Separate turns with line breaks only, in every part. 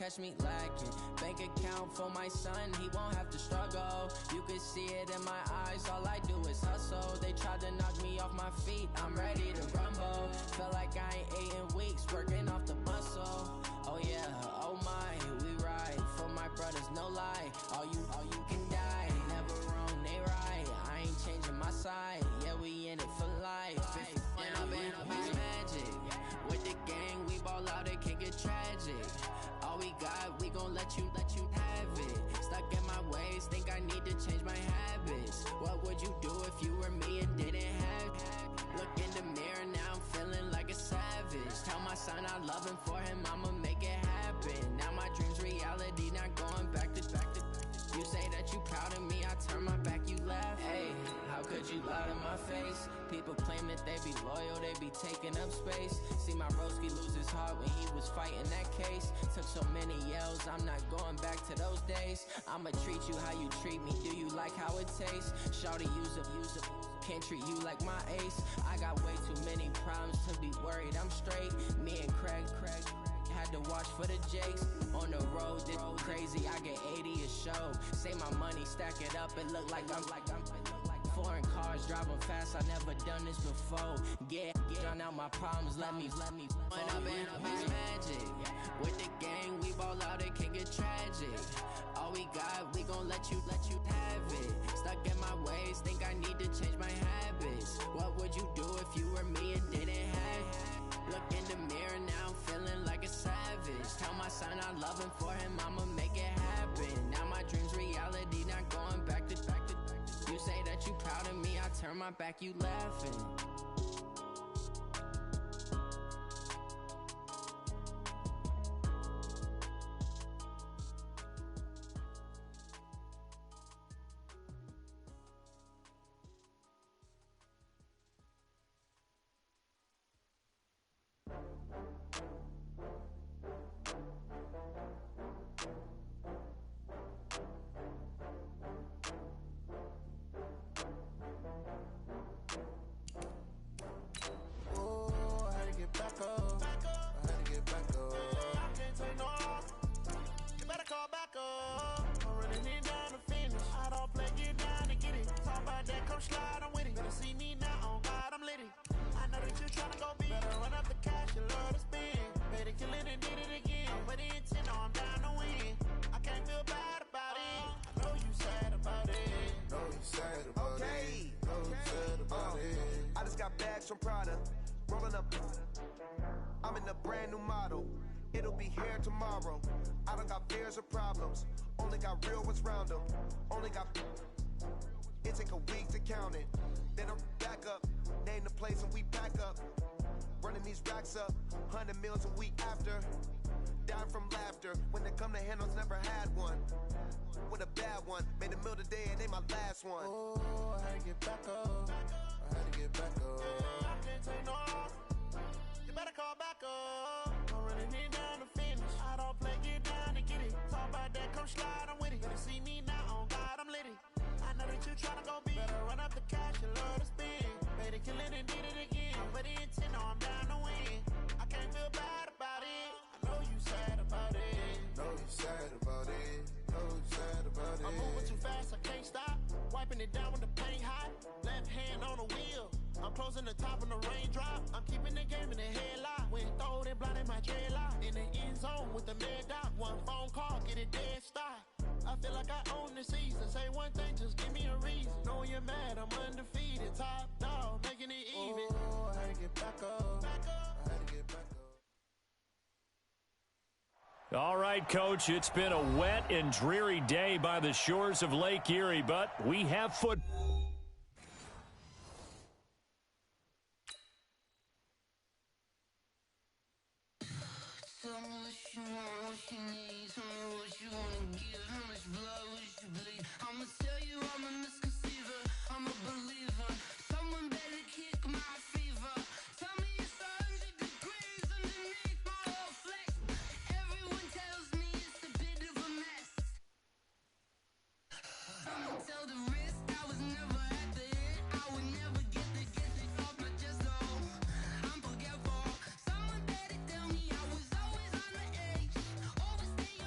catch me lacking. Bank account for my son, he won't have to struggle. You can see it in my eyes, all I do is hustle. They tried to knock me off my feet, I'm ready to rumble. Feel like I ain't ate in weeks, working off the muscle. Oh yeah, oh my, we ride for my brothers, no lie. All you can die, never wrong, they right. I ain't changing my side, yeah, we in it for life. And I've been magic. With the gang, we ball out, it can get tragic. All we got, we gon' let you have it. Stuck in my ways, think I need to change my habits. What would you do if you were me and didn't have it? Look in the mirror, now I'm feeling like a savage. Tell my son I love him, for him I'ma make it happen. Now my dream's reality, not going back to. You say that you proud of me, I turn my back, you laugh. Hey, how could you lie to my face? People claim that they be loyal, they be taking up space. See my broski lose his heart when he was fighting that case. Took so many yells, I'm not going back to those days. I'ma treat you how you treat me, do you like how it tastes? Shawty, use up, can't treat you like my ace. I got way too many problems to be worried, I'm straight. Me and Craig had to watch for the Jakes. On the road, this crazy, I get 80 a show. Say my money, stack it up, it look like I'm foreign cars, driving fast, I never done this before. Get drown out my problems, let me When I've been magic. With the gang, we ball out, it can get tragic. All we got, we gon' let you have it. Stuck in my ways, think I need to change my habits. What would you do if you were me and didn't have it? Look in the mirror, now I'm feeling like a savage. Tell my son I love him, for him I'ma make it happen. Now my dream's reality, not going back to. You say that you proud of me, I turn my back, you laughing.
From Prada, rolling up. I'm in a brand new model. It'll be here tomorrow. I don't got fears or problems. Only got real ones round them. Only got. It take a week to count it. Then I'm back up. Name the place and we back up. Running these racks up. 100 meals a week after. Dying from laughter. When they come to handles, never had one. With a bad one. Made a meal today and they my last one. Oh, I had to get back up. I had to get back up. I can't take no loss. You better call back up. I'm running it down to finish. I don't play, get down and get it. Talk about that, come slide, I'm with it. Better see me now, on God, I'm litty. I know that you tryna go big. Better run up the cash, you love to spin. Made it, kill it, and did it again. But the intent, no, I'm down to win. I can't feel bad about it. I know you sad about it. Know you sad about it. Know you sad about it. I'm moving too fast, I can't stop. Wiping it down when the paint hot. Left hand on the wheel. I'm closing the top when the raindrop. I'm keeping the game in the headlock. When throwed and blinded my dreadlock. In the end zone with the mad dot. One phone call, get it dead stop. I feel like I own the season. Say one thing, just give me a reason. Knowing you're mad, I'm undefeated. Top dog, making it even. Oh, I had to get back up. I had to get back up.
All right, Coach, it's been a wet and dreary day by the shores of Lake Erie, but we have football.
Tell me what you want, what you need. Tell me what you wanna give. How much blood would you bleed? I'ma tell you I'm a misconceiver. I'm a believer. Someone better kick my fever. Tell me it's 100 degrees underneath my whole flesh. Everyone tells me it's a bit of a mess. I'ma tell the risk I was never at the end. I would never get the off my chest though. I'm forgetful. Someone better tell me I was always on the edge. Overstaying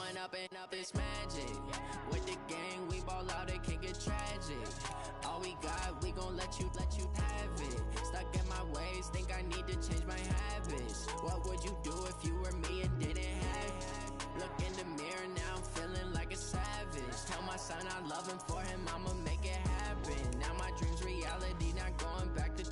Growing up and up is magic. With the gang, we ball out, it can get tragic. All we got, we gon' let you have it. Stuck in my ways, think I need to change my habits. What would you do if you were me and didn't have it? Look in the mirror, now I'm feeling like a savage. Tell my son I love him, for him I'ma make it happen. Now my dream's reality, not going back to.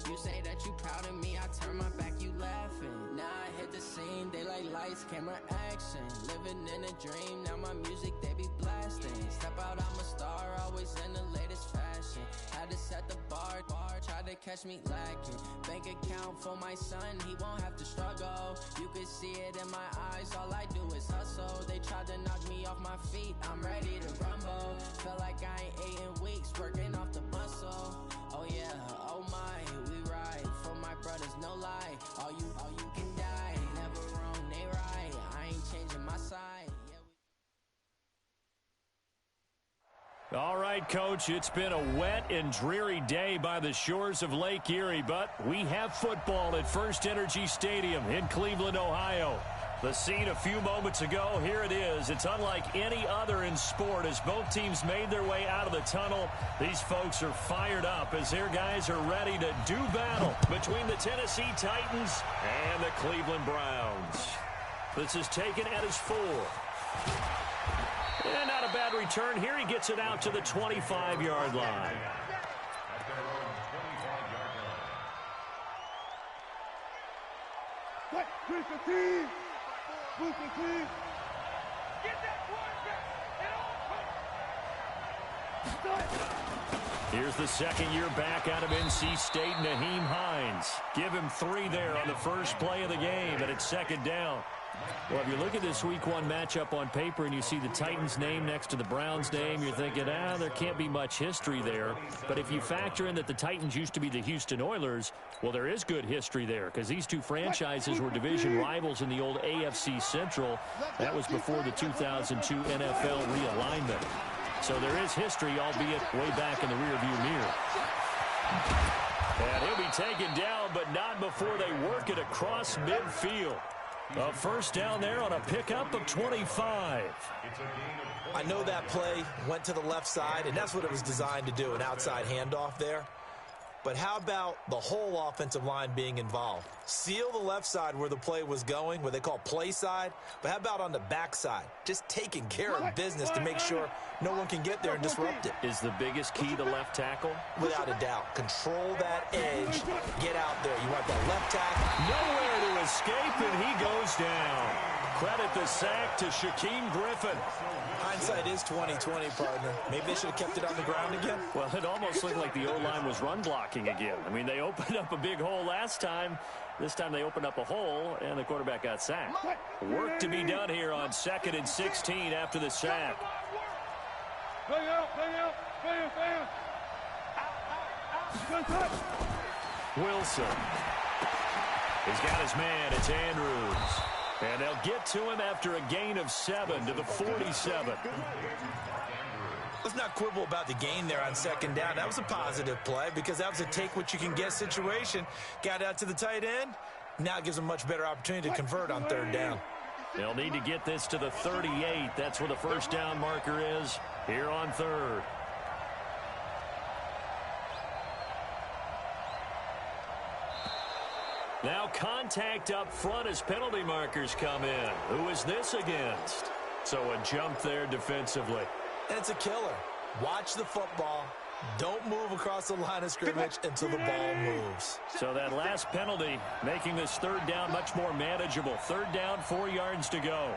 You say that you proud of me, I turn my back, you laughing. Now I hit the scene, they like lights, camera, action. Living in a dream, now my music, they be blasting. Step out, I'm a star, always in the latest fashion. Had to set the bar, try to catch me lacking. Bank account for my son, he won't have to struggle. You can see it in my eyes, all I do is hustle. They tried to knock me off my feet, I'm ready to rumble. Felt like I ain't ate in weeks, working off the muscle. Oh yeah, oh my, we ride for my brothers, no lie. All you can die, never wrong, they right. I ain't changing my side.
All right, Coach, it's been a wet and dreary day by the shores of Lake Erie, but we have football at First Energy Stadium in Cleveland, Ohio. The scene a few moments ago, here it is. It's unlike any other in sport as both teams made their way out of the tunnel. These folks are fired up as their guys are ready to do battle between the Tennessee Titans and the Cleveland Browns. This is taken at his 4. And not a bad return here. He gets it out to the 25-yard line. Here's the second-year back out of NC State, Naheem Hines. Give him 3 there on the first play of the game, and it's second down. Well, if you look at this Week 1 matchup on paper and you see the Titans' name next to the Browns' name, you're thinking, there can't be much history there. But if you factor in that the Titans used to be the Houston Oilers, well, there is good history there because these two franchises were division rivals in the old AFC Central. That was before the 2002 NFL realignment. So there is history, albeit way back in the rearview mirror. And he'll be taken down, but not before they work it across midfield. A first down there on a pickup of 25.
I know that play went to the left side, and that's what it was designed to do, an outside handoff there. But how about the whole offensive line being involved? Seal the left side where the play was going, what they call play side. But how about on the back side? Just taking care of business to make sure no one can get there and disrupt it.
Is the biggest key to left tackle?
Without a doubt. Control that edge. Get out there. You want that left tackle.
Nowhere to escape, and he goes down. Credit the sack to Shaquem Griffin.
Hindsight is 20/20, partner. Maybe they should have kept it on the ground again.
Well, it almost looked like the O-line was run blocking again. I mean, they opened up a big hole last time. This time they opened up a hole, and the quarterback got sacked. Work to be done here on 2nd and 16 after the sack. Wilson. He's got his man. It's Andrews. And they'll get to him after a gain of 7 to the 47.
Let's not quibble about the gain there on second down. That was a positive play because that was a take-what-you-can-get situation. Got out to the tight end. Now it gives them a much better opportunity to convert on third down.
They'll need to get this to the 38. That's where the first down marker is here on third. Now contact up front as penalty markers come in. Who is this against? So a jump there defensively.
And it's a killer. Watch the football. Don't move across the line of scrimmage until the ball moves.
So that last penalty making this third down much more manageable. Third down, 4 yards to go.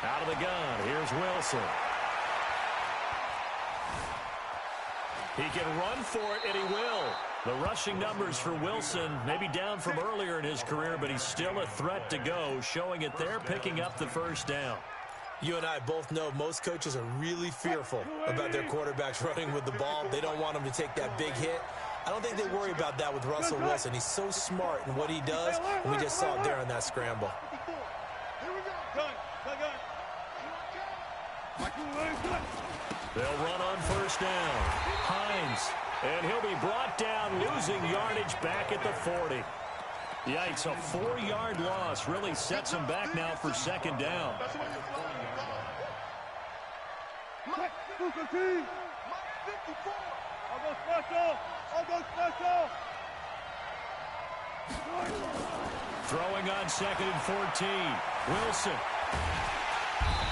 Out of the gun, here's Wilson. He can run for it, and he will. The rushing numbers for Wilson, maybe down from earlier in his career, but he's still a threat to go, showing it there, picking up the first down.
You and I both know most coaches are really fearful about their quarterbacks running with the ball. They don't want them to take that big hit. I don't think they worry about that with Russell Wilson. He's so smart in what he does, and we just saw it there on that scramble.
They'll run on first down. Hines. And he'll be brought down, losing yardage back at the 40. Yikes, a 4-yard loss really sets him back now for second down. Throwing on second and 14. Wilson.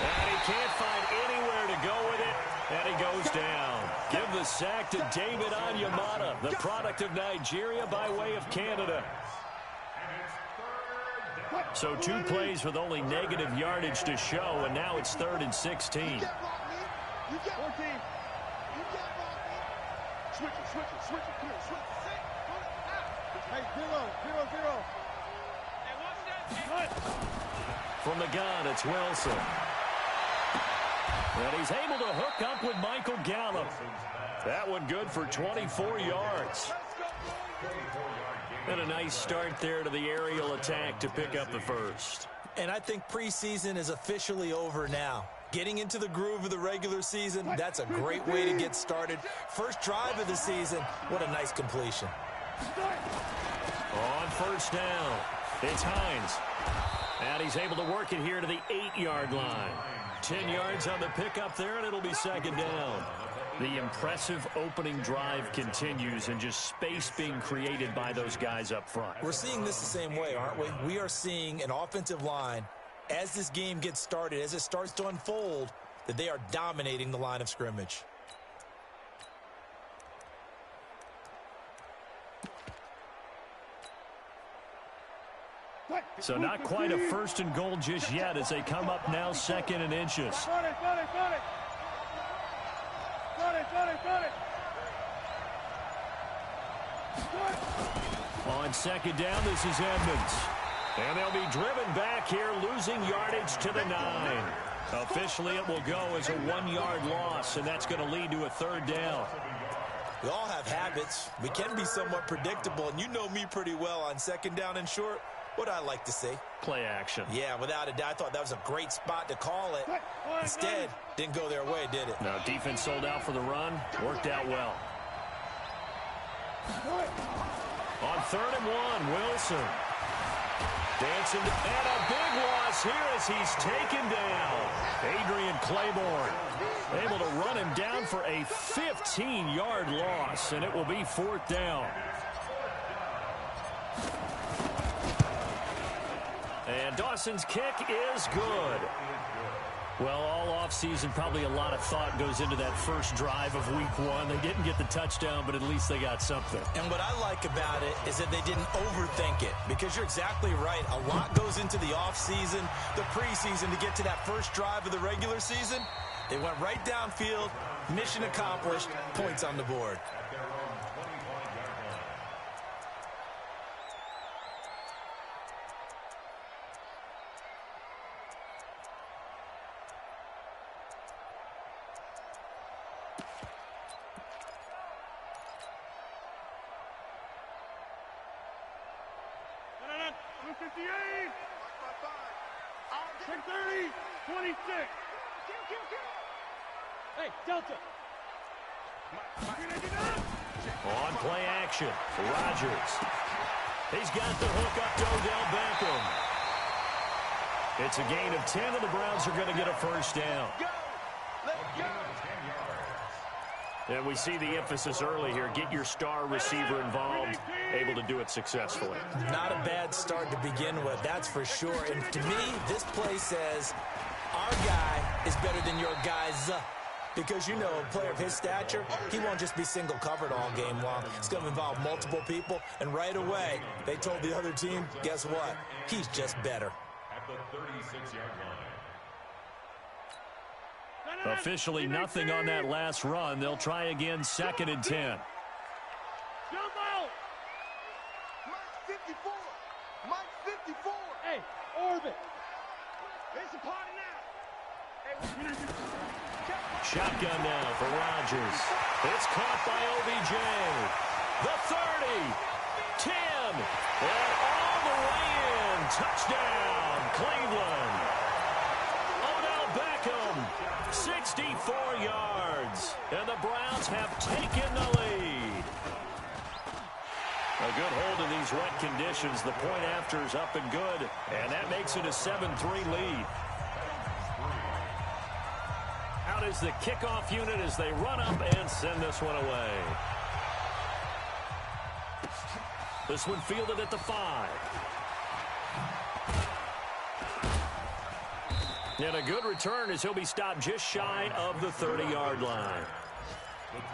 And he can't find anywhere to go with it. And he goes down. Give the sack to David Onyemata, the product of Nigeria by way of Canada. So 2 plays with only negative yardage to show, and now it's 3rd and 16. From the gun, it's Wilson. And he's able to hook up with Michael Gallup. That one good for 24 yards. And a nice start there to the aerial attack to pick up the first.
And I think preseason is officially over now. Getting into the groove of the regular season, that's a great way to get started. First drive of the season, what a nice completion.
On first down, it's Hines. And he's able to work it here to the 8-yard line. 10 yards on the pickup there, and it'll be second down. The impressive opening drive continues, and just space being created by those guys up front.
We're seeing this the same way, aren't we? We are seeing an offensive line, as this game gets started, as it starts to unfold, that they are dominating the line of scrimmage.
So not quite a 1st and goal just yet as they come up now 2nd and inches. On second down, this is Edmonds. And they'll be driven back here, losing yardage to the 9. Officially, it will go as a 1-yard loss, and that's going to lead to a 3rd down.
We all have habits. We can be somewhat predictable, and you know me pretty well on second down and short. What I like to see?
Play action.
Yeah, without a doubt. I thought that was a great spot to call it. Instead, didn't go their way, did it?
No, defense sold out for the run. Worked out well. On 3rd and 1, Wilson. Dancing, and a big loss here as he's taken down. Adrian Claiborne able to run him down for a 15-yard loss, and it will be 4th down. And Dawson's kick is good. Well, all offseason, probably a lot of thought goes into that first drive of week 1. They didn't get the touchdown, but at least they got something.
And what I like about it is that they didn't overthink it, because you're exactly right. A lot goes into the offseason, the preseason, to get to that first drive of the regular season. They went right downfield, mission accomplished, points on the board.
Hey, Delta.
On play action, Rodgers. He's got the hook up to Odell Beckham. It's a gain of 10, and the Browns are going to get a first down. And we see the emphasis early here. Get your star receiver involved, able to do it successfully.
Not a bad start to begin with, that's for sure. And to me, this play says our guy is better than your guy's. Because, you know, a player of his stature, he won't just be single covered all game long. It's going to involve multiple people. And right away, they told the other team, guess what? He's just better.
At the 36-yard line.
Officially nothing on that last run. They'll try again, 2nd and 10.
Jump out!
Mike 54! Mike 54!
Hey, orbit!
It's a party now!
Shotgun now for Rodgers. It's caught by OBJ. The 30, 10, and all the way in. Touchdown, Cleveland. Odell Beckham, 64 yards. And the Browns have taken the lead. A good hold in these wet conditions. The point after is up and good. And that makes it a 7-3 lead. Out is the kickoff unit as they run up and send this one away. This one fielded at the 5. And a good return as he'll be stopped just shy of the 30-yard line.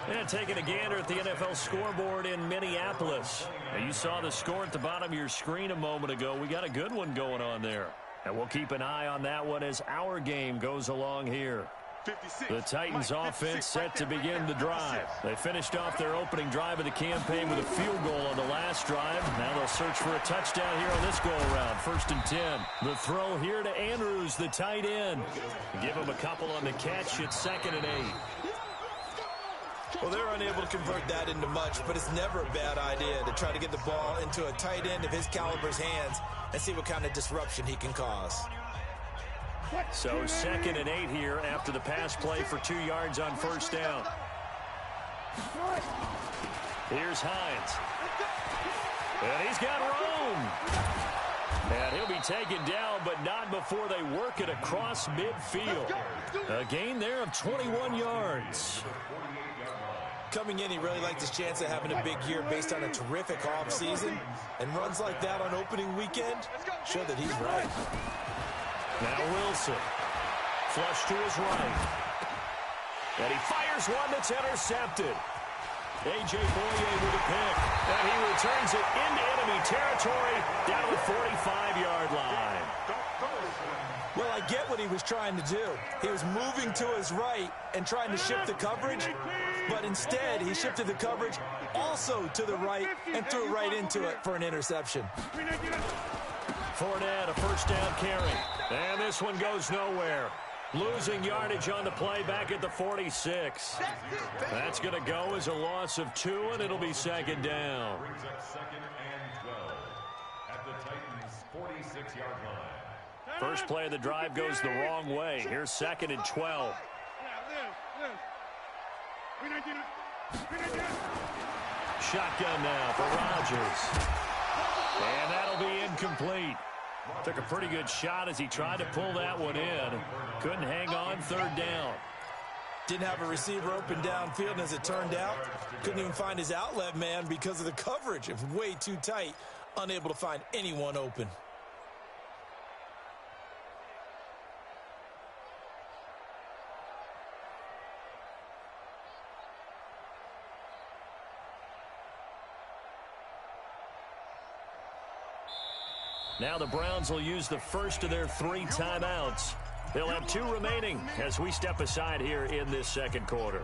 And taking a gander at the NFL scoreboard in Minneapolis. Now, you saw the score at the bottom of your screen a moment ago. We got a good one going on there. And we'll keep an eye on that one as our game goes along here. The Titans offense set to begin the drive. They finished off their opening drive of the campaign with a field goal on the last drive. Now they'll search for a touchdown here on this go-around. 1st and 10. The throw here to Andrews, the tight end. Give him a couple on the catch. It's 2nd and 8.
Well, they're unable to convert that into much, but it's never a bad idea to try to get the ball into a tight end of his caliber's hands and see what kind of disruption he can cause.
So 2nd and 8 here after the pass play for 2 yards on 1st down. Here's Hines. And he's got room. And he'll be taken down, but not before they work it across midfield. A gain there of 21 yards.
Coming in, he really liked his chance of having a big year based on a terrific offseason. And runs like that on opening weekend show that he's right.
Now Wilson. Flush to his right. And he fires one that's intercepted. A.J. Boye with a pick. And he returns it into enemy territory down to the 45-yard line.
Well, I get what he was trying to do. He was moving to his right and trying to shift the coverage. But instead, he shifted the coverage also to the right and threw right into it for an interception.
Fournette, a 1st down carry. And this one goes nowhere. Losing yardage on the play back at the 46. That's going to go as a loss of 2, and it'll be 2nd down.
Brings up 2nd and 12 at the Titans' 46-yard line.
First play of the drive goes the wrong way. Here's 2nd and 12. Shotgun now for Rodgers. And that'll be incomplete. Took a pretty good shot as he tried to pull that one in. Couldn't hang on 3rd down.
Didn't have a receiver open downfield, and as it turned out, couldn't even find his outlet man because of the coverage. It was way too tight, unable to find anyone open.
Now the Browns will use the first of their 3 timeouts. They'll have 2 remaining as we step aside here in this 2nd quarter.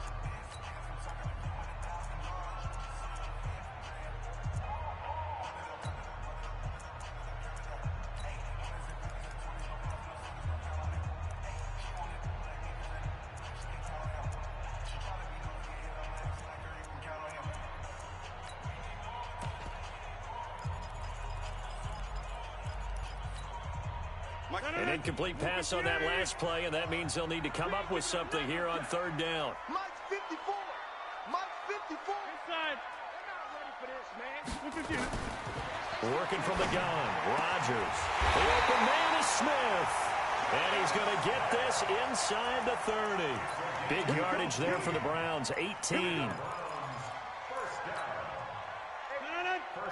An incomplete pass on that last play, and that means they'll need to come up with something here on 3rd down.
Mike 54. Mike 54.
Inside. They're not ready for this, man.
Working from the gun, Rodgers. The open man is Smith. And he's going to get this inside the 30. Big yardage there for the Browns, 18.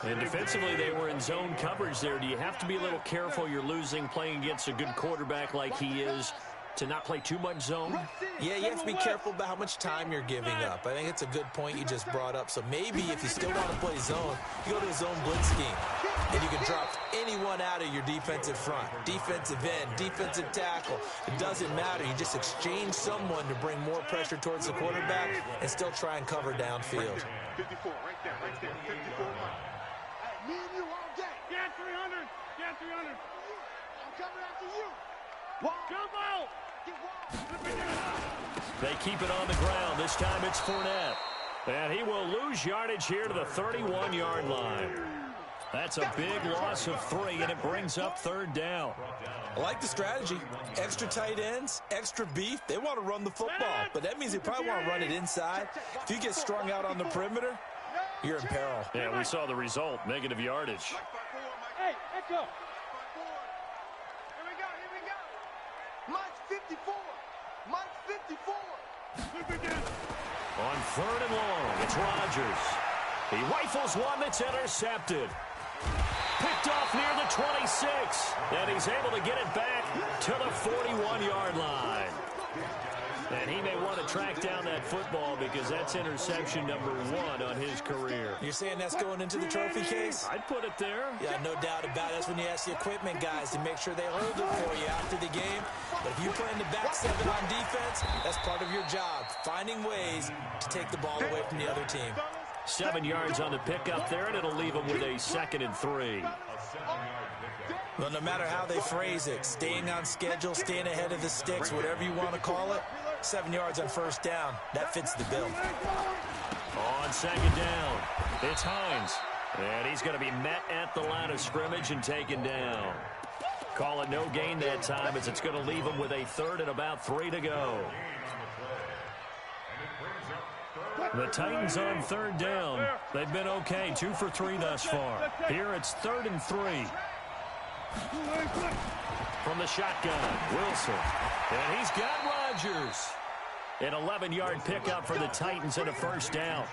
And defensively, they were in zone coverage there. Do you have to be a little careful? You're losing, playing against a good quarterback like he is, to not play too much zone?
Yeah, you have to be careful about how much time you're giving up. I think it's a good point you just brought up. So maybe if you still want to play zone, you go to a zone blitz scheme. And you can drop anyone out of your defensive front. Defensive end, defensive tackle. It doesn't matter. You just exchange someone to bring more pressure towards the quarterback and still try and cover downfield.
54, right there, 54. Me and you all day.
Get 300. Get 300.
I'm coming after you.
Jump out.
They keep it on the ground. This time it's Fournette. And he will lose yardage here to the 31-yard line. That's a big loss of 3, and it brings up 3rd down.
I like the strategy. Extra tight ends, extra beef. They want to run the football, but that means they probably want to run it inside. If you get strung out on the perimeter, you're in peril.
Yeah, we saw the result, negative yardage.
Hey, echo. Here we go. Mike's 54. Mike's 54.
On 3rd and long, it's Rodgers. He rifles one that's intercepted. Picked off near the 26, and he's able to get it back to the 41-yard line. And he may want to track down that football because that's interception number 1 on his career.
You're saying that's going into the trophy case?
I'd put it there.
Yeah, no doubt about it. That's when you ask the equipment guys to make sure they hold it for you after the game. But if you play in the back 7 on defense, that's part of your job, finding ways to take the ball away from the other team.
7 yards on the pickup there, and it'll leave them with a 2nd and 3.
Well, no matter how they phrase it, staying on schedule, staying ahead of the sticks, whatever you want to call it, 7 yards on 1st down. That fits the bill.
On 2nd down, it's Hines. And he's going to be met at the line of scrimmage and taken down. Call it no gain that time as it's going to leave him with a 3rd and about 3 to go. The Titans on 3rd down. They've been okay, 2 for 3 thus far. Here it's 3rd and 3. From the shotgun, Wilson. And he's got Rodgers. An 11-yard pickup for the Titans and a 1st down.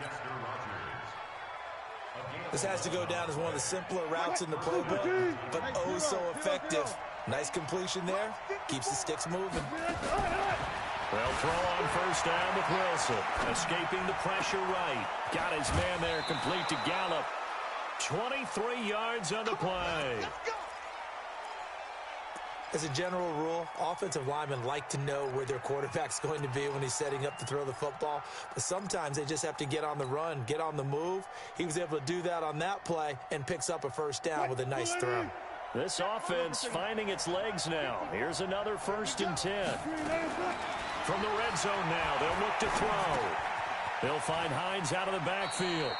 This has to go down as one of the simpler routes in the playbook, but oh so effective. Nice completion there. Keeps the sticks moving.
They'll throw on 1st down with Wilson. Escaping the pressure right. Got his man there complete to Gallup. 23 yards on the play.
As a general rule, offensive linemen like to know where their quarterback's going to be when he's setting up to throw the football. But sometimes they just have to get on the run, get on the move. He was able to do that on that play and picks up a 1st down with a nice throw.
This offense finding its legs now. Here's another 1st and 10. From the red zone now, they'll look to throw. They'll find Hines out of the backfield.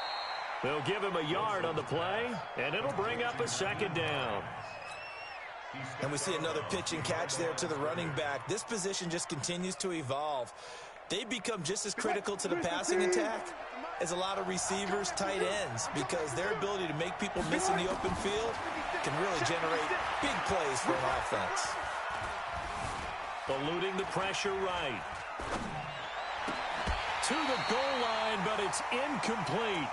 They'll give him a yard on the play, and it'll bring up a 2nd down.
And we see another pitch and catch there to the running back. This position just continues to evolve. They become just as critical to the passing attack as a lot of receivers, tight ends, because their ability to make people miss in the open field can really generate big plays for an offense.
Eluding the pressure right. To the goal line, but it's incomplete.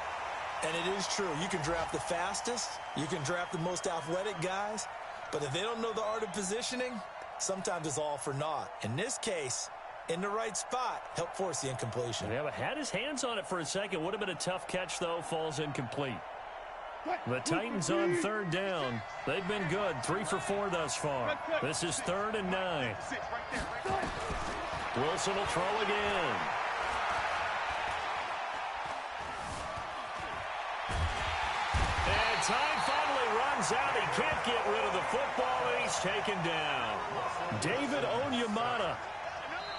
And it is true. You can draft the fastest. You can draft the most athletic guys. But if they don't know the art of positioning, sometimes it's all for naught. In this case, in the right spot, help force the incompletion.
Yeah, but had his hands on it for a second. Would have been a tough catch, though. Falls incomplete. The Titans on 3rd down. They've been good. 3 for 4 thus far. This is 3rd and 9. Wilson will throw again. And time finally runs out. He can't get rid of the football, and he's taken down. David Onyemata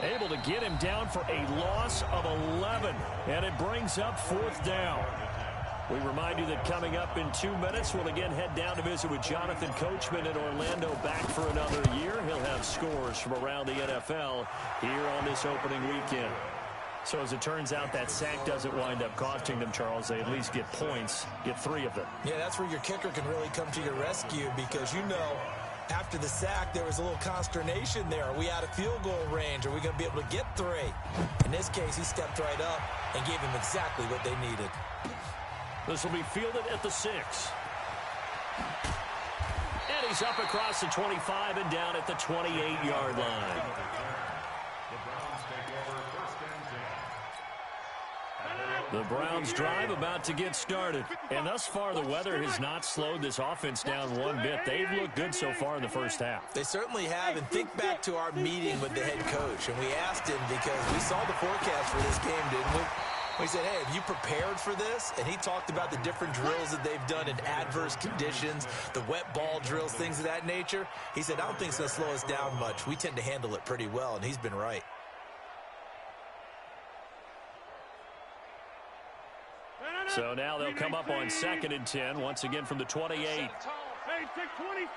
able to get him down for a loss of 11, and it brings up 4th down. We remind you that coming up in 2 minutes, we'll again head down to visit with Jonathan Coachman in Orlando, back for another year. He'll have scores from around the NFL here on this opening weekend. So as it turns out, that sack doesn't wind up costing them, Charles. They at least get points, get 3 of them.
Yeah, that's where your kicker can really come to your rescue because, you know, after the sack, there was a little consternation there. Are we out of field goal range? Are we going to be able to get 3? In this case, he stepped right up and gave them exactly what they needed.
This will be fielded at the 6. And he's up across the 25 and down at the 28-yard line. The Browns drive about to get started. And thus far, the weather has not slowed this offense down one bit. They've looked good so far in the first half.
They certainly have. And think back to our meeting with the head coach. And we asked him because we saw the forecast for this game, didn't we? We said, hey, have you prepared for this? And he talked about the different drills that they've done in adverse conditions, the wet ball drills, things of that nature. He said, I don't think it's going to slow us down much. We tend to handle it pretty well, and he's been right.
So now they'll come up on 2nd and 10, once again from the 28.
Hey, take 26.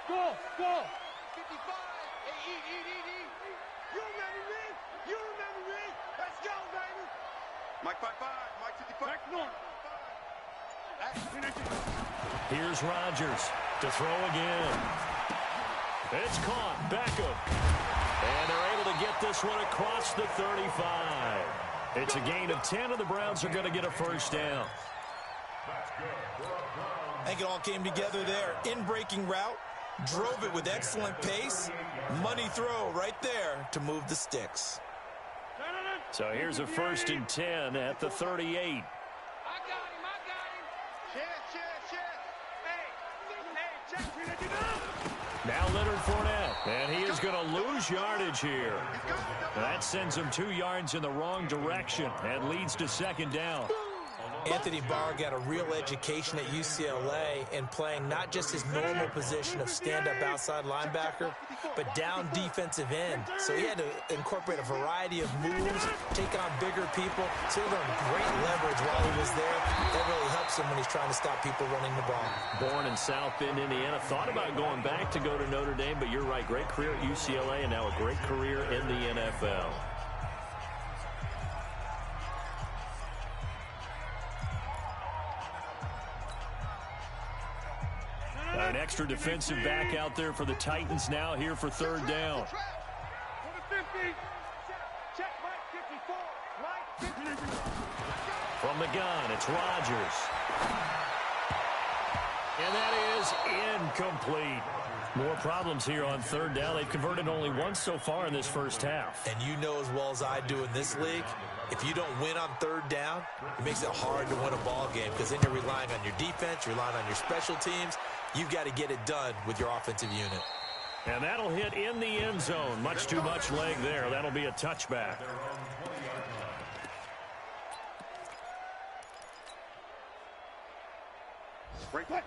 Go, go.
55. Hey, eat. You remember me? You remember me? Let's go, baby. Mike 55. Mike 55.
Back north.
Here's Rodgers to throw again. It's caught. Beckham. And they're able to get this one across the 35. It's a gain of 10, and the Browns are going to get a first down.
I think it all came together there. In-breaking route, drove it with excellent pace. Money throw right there to move the sticks.
So here's a 1st and 10 at the 38.
I got him. Check. Hey, check.
Now Leonard Fournette, and he is going to lose yardage here. That sends him 2 yards in the wrong direction and leads to 2nd down.
Anthony Barr got a real education at UCLA in playing not just his normal position of stand-up outside linebacker, but down defensive end. So he had to incorporate a variety of moves, take on bigger people. So he learned great leverage while he was there. That really helps him when he's trying to stop people running the ball.
Born in South Bend, Indiana. Thought about going back to go to Notre Dame, but you're right. Great career at UCLA and now a great career in the NFL. An extra defensive back out there for the Titans now here for 3rd down. From the gun, it's Rodgers. And that is incomplete. More problems here on 3rd down. They've converted only once so far in this first half.
And you know as well as I do in this league, if you don't win on 3rd down, it makes it hard to win a ball game because then you're relying on your defense, you're relying on your special teams. You've got to get it done with your offensive unit.
And that'll hit in the end zone. Much too much leg there. That'll be a touchback.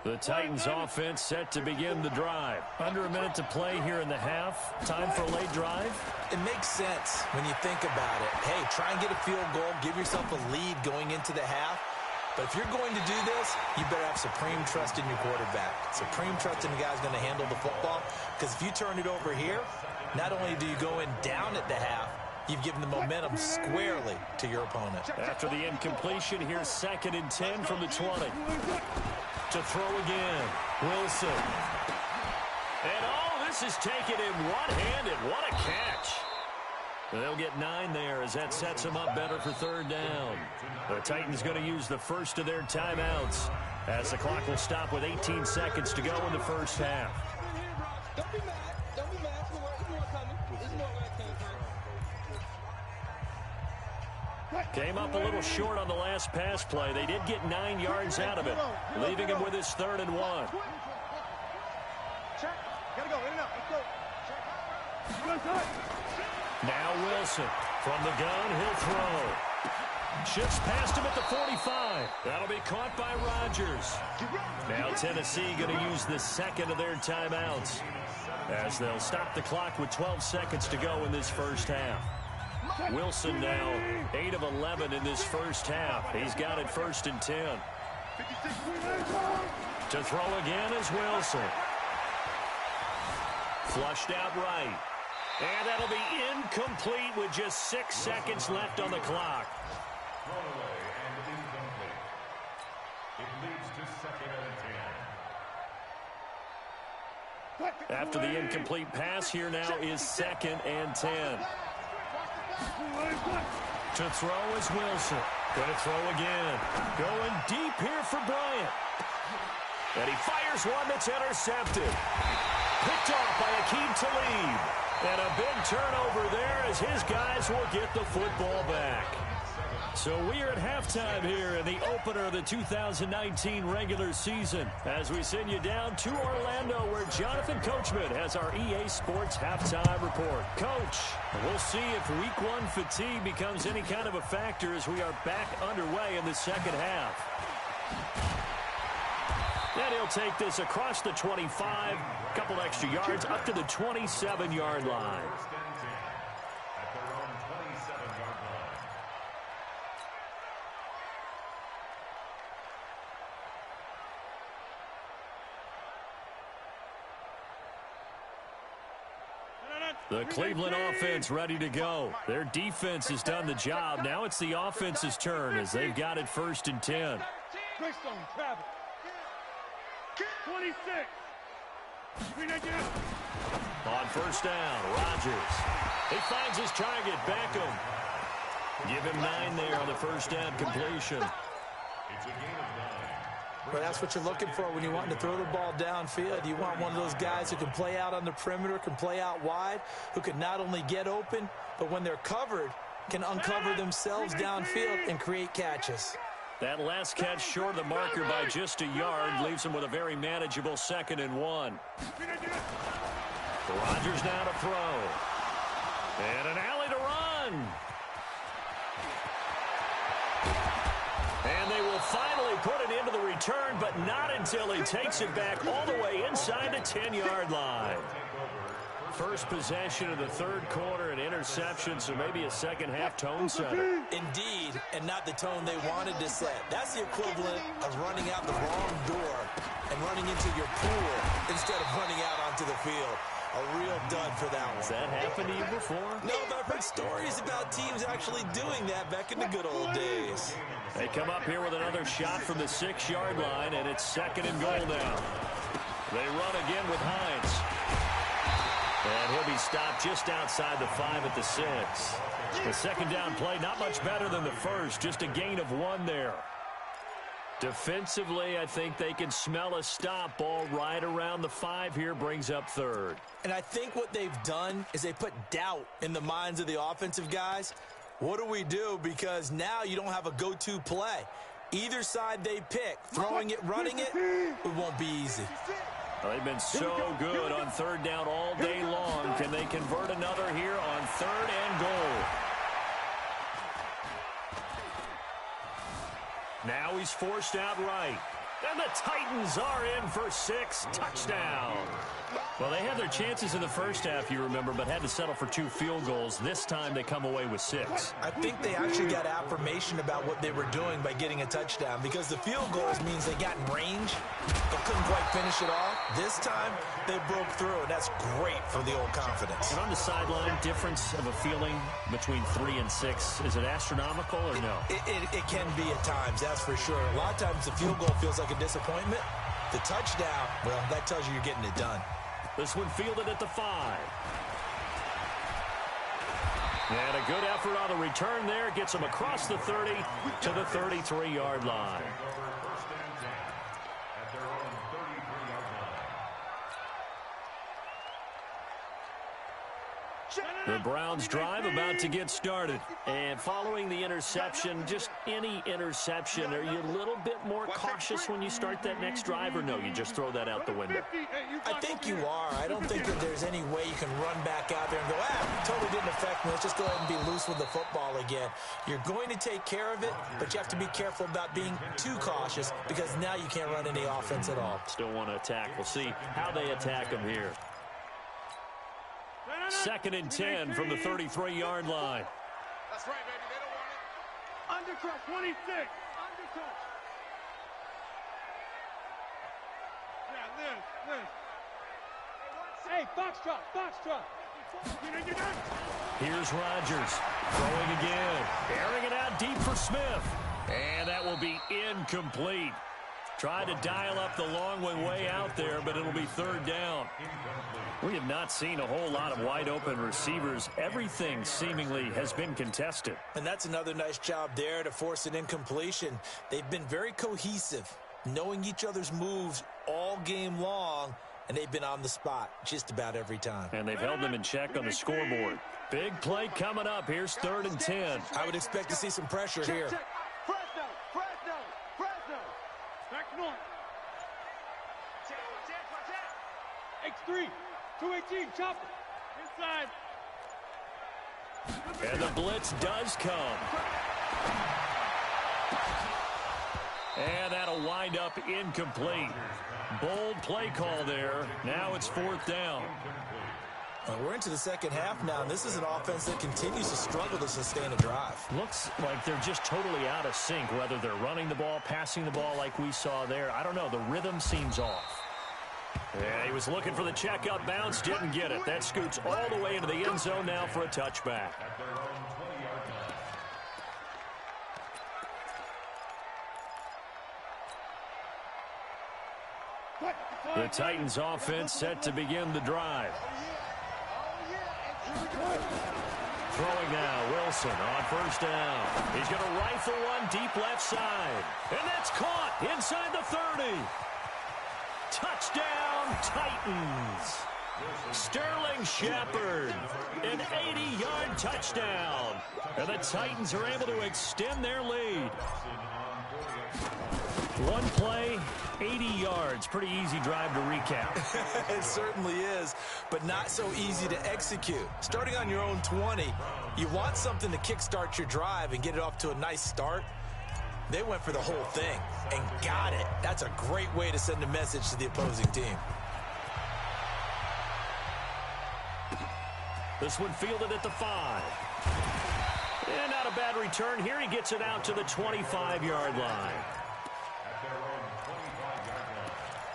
The Titans offense set to begin the drive. Under a minute to play here in the half. Time for a late drive.
It makes sense when you think about it. Hey, try and get a field goal. Give yourself a lead going into the half. But if you're going to do this, you better have supreme trust in your quarterback. Supreme trust in the guy's going to handle the football. Because if you turn it over here, not only do you go in down at the half, you've given the momentum squarely to your opponent.
After the incompletion, here's 2nd and 10 from the 20. To throw again, Wilson. And this is taken in one-handed. What a catch. They'll get 9 there as that sets them up better for 3rd down. The Titans going to use the first of their timeouts as the clock will stop with 18 seconds to go in the first half.
Don't be mad. Don't be mad. There's more coming. There's more coming.
Came up a little short on the last pass play. They did get 9 yards out of it, leaving him with his 3rd and 1.
Check. Gotta go. In and out. Let's go.
Now Wilson from the gun. He'll throw. Shifts past him at the 45. That'll be caught by Rodgers. Now Tennessee going to use the second of their timeouts as they'll stop the clock with 12 seconds to go in this first half. Wilson now 8 of 11 in this first half. He's got it 1st and 10. To throw again is Wilson. Flushed out right. And that'll be incomplete with just 6 seconds left on the clock.
Throwaway and incomplete. It leads to 2nd and 10.
After the incomplete pass, here now is 2nd and 10. To throw is Wilson. Going to throw again. Going deep here for Bryant. And he fires one that's intercepted. Picked off by Akeem Talib. And a big turnover there as his guys will get the football back. So we are at halftime here in the opener of the 2019 regular season as we send you down to Orlando where Jonathan Coachman has our EA Sports halftime report. Coach, we'll see if week 1 fatigue becomes any kind of a factor as we are back underway in the second half. And he'll take this across the 25, a couple extra yards up to the 27-yard line. The Cleveland offense ready to go. Their defense has done the job. Now it's the offense's turn as they've got it 1st and 10.
Greystone, travel. 26.
On 1st down, Rodgers. He finds his target, Beckham. Give him 9 there on the 1st down completion.
It's a gain of 9.
But that's what you're looking for when you want to throw the ball downfield. You want one of those guys who can play out on the perimeter, can play out wide, who can not only get open, but when they're covered, can uncover themselves downfield and create catches.
That last catch short of the marker by just a yard leaves him with a very manageable 2nd and 1. Rodgers now to throw. And an alley to run. And they will finally put it into the return, but not until he takes it back all the way inside the 10-yard line. First possession of the 3rd quarter, an interception, so maybe a second-half tone setter.
Indeed, and not the tone they wanted to set. That's the equivalent of running out the wrong door and running into your pool instead of running out onto the field. A real dud for that one.
Has that happened to you before?
No, but I've heard stories about teams actually doing that back in the good old days.
They come up here with another shot from the 6-yard line, and it's 2nd and goal now. They run again with Hines. And he'll be stopped just outside the 5 at the 6. The 2nd down play, not much better than the first, just a gain of 1 there. Defensively, I think they can smell a stop. Ball right around the 5 here, brings up 3rd.
And I think what they've done is they put doubt in the minds of the offensive guys. What do we do? Because now you don't have a go-to play. Either side they pick, throwing it, running it, it won't be easy.
Well, they've been so good on 3rd down all day long. Can they convert another here on 3rd and goal? Now he's forced out right. And the Titans are in for 6. Touchdown. Well, they had their chances in the first half, you remember, but had to settle for 2 field goals. This time they come away with 6.
I think they actually got affirmation about what they were doing by getting a touchdown, because the field goals means they got in range but couldn't quite finish it off. This time they broke through, and that's great for the old confidence.
And on the sideline, difference of a feeling between 3 and 6, is it astronomical or no?
It can be at times, that's for sure. A lot of times the field goal feels like a disappointment. The touchdown, well, that tells you you're getting it done.
This one fielded at the 5. And a good effort on the return there. Gets him across the 30 to the 33-yard line. The Browns drive about to get started. And following the interception, just any interception, are you a little bit more cautious when you start that next drive, or no, you just throw that out the window?
I think you are. I don't think that there's any way you can run back out there and go, totally didn't affect me. Let's just go ahead and be loose with the football again. You're going to take care of it, but you have to be careful about being too cautious, because now you can't run any offense at all.
Still want to attack. We'll see how they attack them here. 2nd and 10 from the 33-yard line.
That's right, baby. They don't want it.
Undercut, 26. Undercut. Yeah, this. Hey, Foxtrot, Foxtrot.
Here's Rodgers throwing again. Airing it out deep for Smith. And that will be incomplete. Tried to dial up the long one way out there, but it'll be 3rd down. We have not seen a whole lot of wide-open receivers. Everything seemingly has been contested.
And that's another nice job there to force an incompletion. They've been very cohesive, knowing each other's moves all game long, and they've been on the spot just about every time.
And they've held them in check on the scoreboard. Big play coming up. Here's 3rd and 10.
I would expect to see some pressure here.
Fresno, Fresno, Fresno. Back north. X3, 218, chopper. Inside.
And the blitz does come. And that'll wind up incomplete. Bold play call there. Now it's 4th down.
We're into the second half now, and this is an offense that continues to struggle to sustain a drive.
Looks like they're just totally out of sync, whether they're running the ball, passing the ball like we saw there. I don't know. The rhythm seems off. Yeah, he was looking for the checkup bounce, didn't get it. That scoots all the way into the end zone now for a touchback.
At their own 20-yard line.
The Titans offense set to begin the drive. Throwing now, Wilson on first down. He's going to rifle one deep left side. And that's caught inside the 30. Touchdown, Titans. Sterling Shepard, an 80-yard touchdown. And the Titans are able to extend their lead. One play, 80 yards. Pretty easy drive to recap.
It certainly is, but not so easy to execute. Starting on your own 20, you want something to kickstart your drive and get it off to a nice start. They went for the whole thing and got it. That's a great way to send a message to the opposing team.
This one fielded at the 5. And not a bad return here. He gets it out to the 25-yard line.
At their own 25-yard line.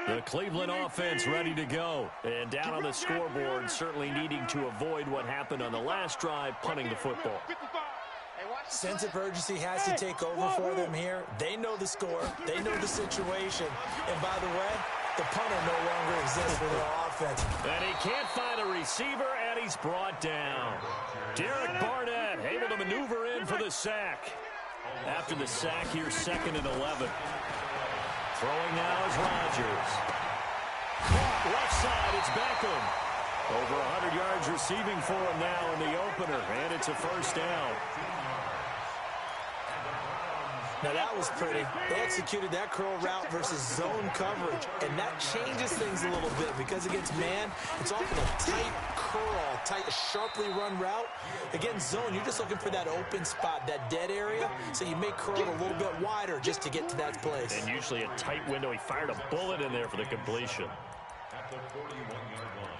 The Cleveland offense ready to go. And down on the scoreboard, certainly needing to avoid what happened on the last drive, punting the football.
Sense of urgency has to take over for them here. They know the score. They know the situation. And by the way, the punter no longer exists for their offense.
And he can't find a receiver, and he's brought down. Derek Barnett able to maneuver in for the sack. After the sack, here's 2nd and 11. Throwing now is Rodgers. Caught left side, it's Beckham. Over 100 yards receiving for him now in the opener, and it's a first down.
Now that was pretty. They executed that curl route versus zone coverage, and that changes things a little bit because against man, it's often a tight curl, tight, sharply run route. Against zone, you're just looking for that open spot, that dead area, so you may curl it a little bit wider just to get to that place.
And usually a tight window. He fired a bullet in there for the completion.
At the 41-yard line.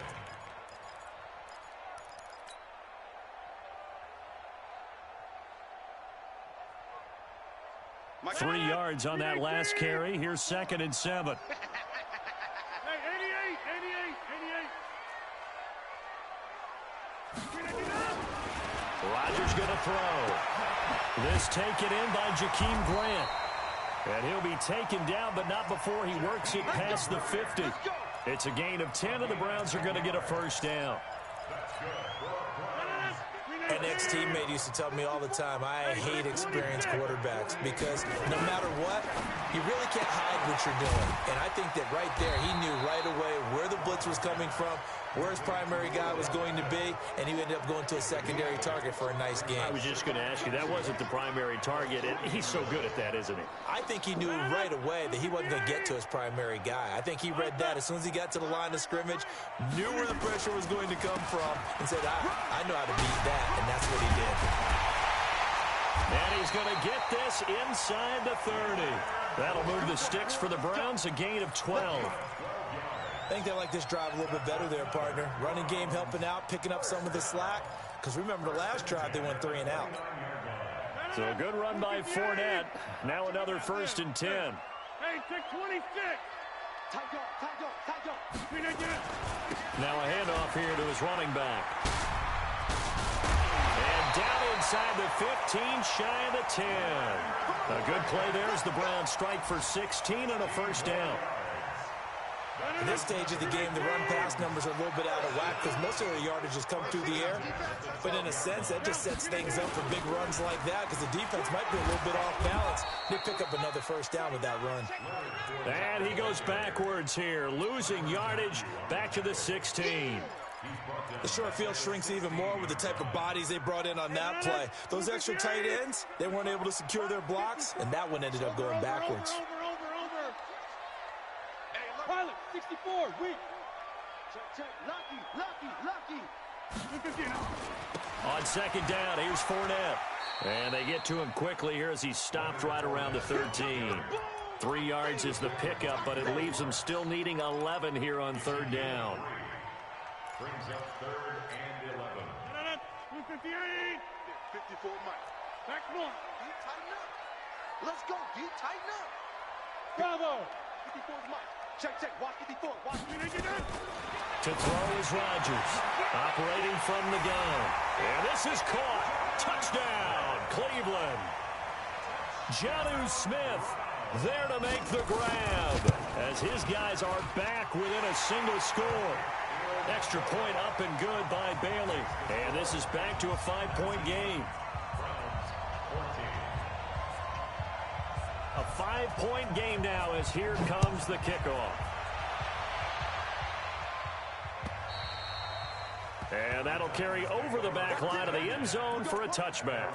3 yards on that last carry. Here's 2nd and 7.
Hey, 88.
Rodgers going to throw. This taken in by Jakeem Grant. And he'll be taken down, but not before he works it past the 50. It's a gain of 10, and the Browns are going to get a first down.
An ex-teammate used to tell me all the time, I hate experienced quarterbacks because no matter what, you really can't hide what you're doing. And I think that right there, he knew right away where the blitz was coming from, where his primary guy was going to be, and he ended up going to a secondary target for a nice game.
I was just going to ask you, that wasn't the primary target, and he's so good at that, isn't he?
I think he knew right away that he wasn't going to get to his primary guy. I think he read that as soon as he got to the line of scrimmage, knew where the pressure was going to come from, and said, I know how to beat that, and that's what he did.
And he's going to get this inside the 30. That'll move the sticks for the Browns, a gain of 12.
I think they like this drive a little bit better there, partner. Running game helping out, picking up some of the slack. Because remember, the last drive, they went 3 and out.
So a good run by Fournette. Now another 1st and 10.
Hey, take 26.
Now a handoff here to his running back. And down inside the 15, shy of the 10. A good play there as the Browns strike for 16 and a first down.
At this stage of the game, the run-pass numbers are a little bit out of whack because most of their yardage has come through the air. But in a sense, that just sets things up for big runs like that because the defense might be a little bit off balance. They pick up another first down with that run.
And he goes backwards here, losing yardage back to the 16.
The short field shrinks even more with the type of bodies they brought in on that play. Those extra tight ends, they weren't able to secure their blocks, and that one ended up going backwards.
Pilot, 64, weak. Check, lucky.
On second down, here's Fournette. And they get to him quickly here as he's stopped right around the 13. 3 yards is the pickup, but it leaves them still needing 11 here on third down.
Brings up 3rd and 11.
54 Mike.
Back one.
D, tighten up. Let's go, D, tighten up.
Bravo.
54 is Mike. Check. Watch 54. Watch.
To throw is Rodgers, operating from the gun. And this is caught. Touchdown, Cleveland. Jonnu Smith there to make the grab as his guys are back within a single score. Extra point up and good by Bailey. And this is back to a 5-point game. A 5-point game now as here comes the kickoff. And that'll carry over the back line of the end zone for a touchback.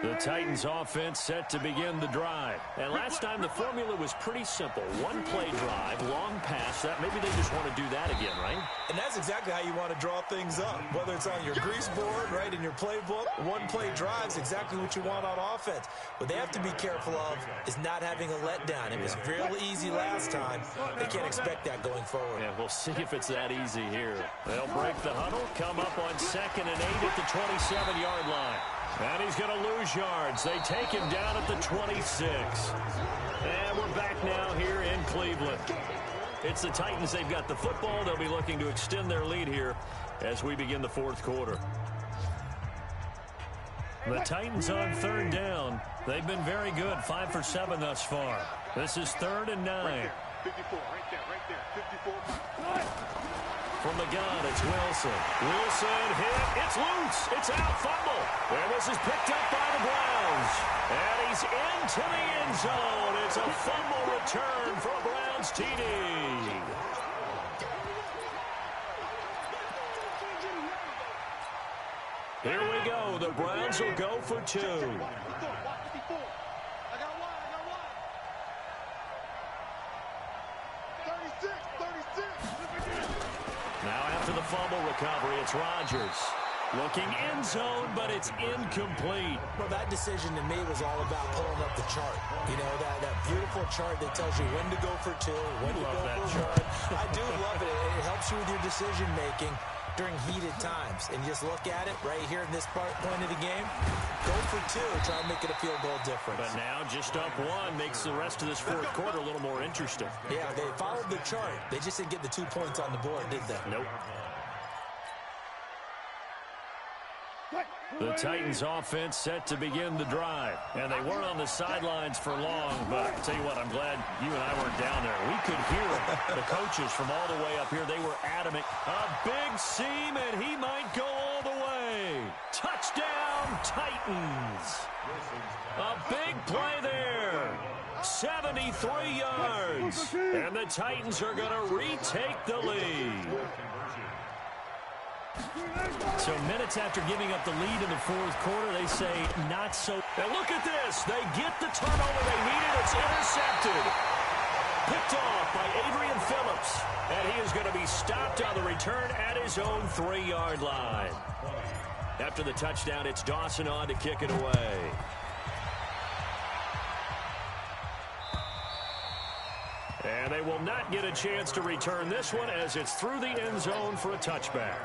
The Titans offense set to begin the drive. And last time the formula was pretty simple. One play drive, long pass. That maybe they just want to do that again, right?
And that's exactly how you want to draw things up. Whether it's on your grease board, right, in your playbook, one play drive is exactly what you want on offense. What they have to be careful of is not having a letdown. It was real easy last time. They can't expect that going forward.
Yeah, we'll see if it's that easy here. They'll break the huddle, come up on 2nd and 8 at the 27-yard line. And he's going to lose yards. They take him down at the 26. And we're back now here in Cleveland. It's the Titans. They've got the football. They'll be looking to extend their lead here as we begin the 4th quarter. The Titans on 3rd down. They've been very good. 5 for 7 thus far. This is 3rd and 9.
54, right there. 54.
From the gun, it's Wilson. Wilson hit. It's loose. It's out. Fumble. And this is picked up by the Browns. And he's into the end zone. It's a fumble return for a Browns TD. Here we go. The Browns will go for 2. Now after the fumble recovery, it's Rodgers. Looking end zone, but it's incomplete.
Well, that decision to me was all about pulling up the chart. You know, that beautiful chart that tells you when to go for 2, when to go for 1. I do love it. It helps you with your decision-making during heated times. And just look at it right here in this point of the game. Go for 2, try and make it a field goal difference.
But now just up 1 makes the rest of this 4th quarter a little more interesting.
Yeah, they followed the chart. They just didn't get the 2 points on the board, did they?
Nope. The Titans offense set to begin the drive. And they weren't on the sidelines for long, but I'll tell you what, I'm glad you and I weren't down there. We could hear the coaches from all the way up here. They were adamant. A big seam, and he might go all the way. Touchdown, Titans. A big play there. 73 yards. And the Titans are going to retake the lead. So minutes after giving up the lead in the 4th quarter, they say not so. Now look at this. They get the turnover they needed. It's intercepted. Picked off by Adrian Phillips. And he is going to be stopped on the return at his own 3-yard line. After the touchdown, it's Dawson on to kick it away. And they will not get a chance to return this one as it's through the end zone for a touchback.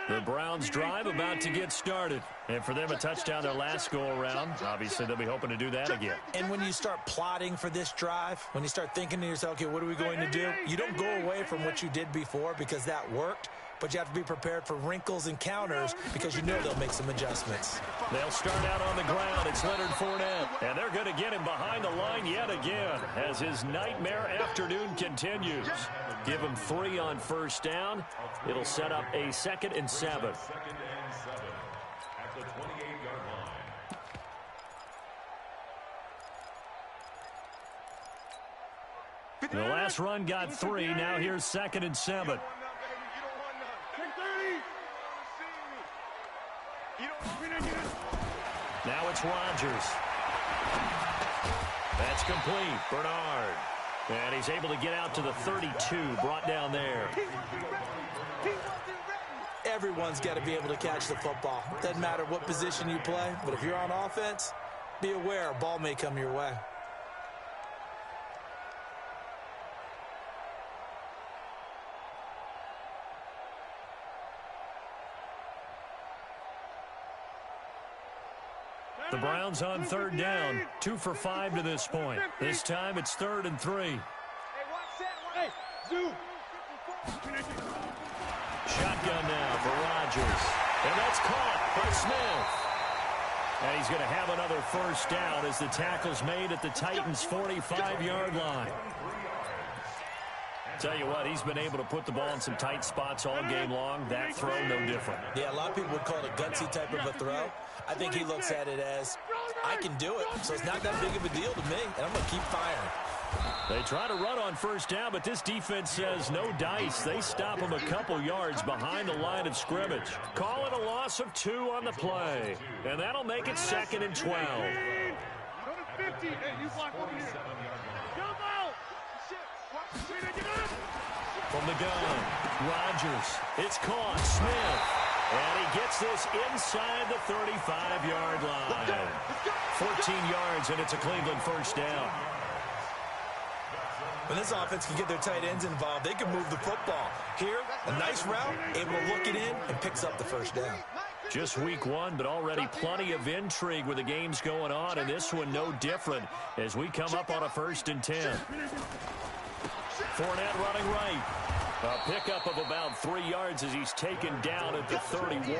The Browns drive about to get started. And for them, a touchdown their last go-around. Obviously, they'll be hoping to do that again.
And when you start plotting for this drive, when you start thinking to yourself, okay, what are we going to do? You don't go away from what you did before because that worked. But you have to be prepared for wrinkles and counters because you know they'll make some adjustments.
They'll start out on the ground. It's Leonard Fournette. And they're going to get him behind the line yet again as his nightmare afternoon continues. Give him 3 on first down. It'll set up a 2nd and 7.
2nd and 7 at the 28-yard line.
The last run got 3. Now here's 2nd and 7. Now it's Rodgers. That's complete. Bernard. And he's able to get out to the 32, brought down there.
Everyone's got to be able to catch the football. Doesn't matter what position you play, but if you're on offense, be aware a ball may come your way.
The Browns on third down, 2 for 5 to this point. This time it's 3rd and 3. Shotgun now for Rodgers. And that's caught by Smith. And he's going to have another first down as the tackle's made at the Titans' 45-yard line. Tell you what, he's been able to put the ball in some tight spots all game long. That throw, no different.
Yeah, a lot of people would call it a gutsy type of a throw. I think he looks at it as, I can do it, so it's not that big of a deal to me, and I'm going to keep firing.
They try to run on first down, but this defense says no dice. They stop him a couple yards behind the line of scrimmage. Call it a loss of 2 on the play, and that'll make it 2nd and 12. From the gun, Rodgers. It's caught. Smith. And he gets this inside the 35-yard line. 14 yards, and it's a Cleveland first down.
When this offense can get their tight ends involved, they can move the football. Here, a nice route, able to look it in, and picks up the first down.
Just week 1, but already plenty of intrigue with the games going on, and this one no different as we come up on a 1st and 10. Fournette running right. A pickup of about 3 yards as he's taken down at the 31.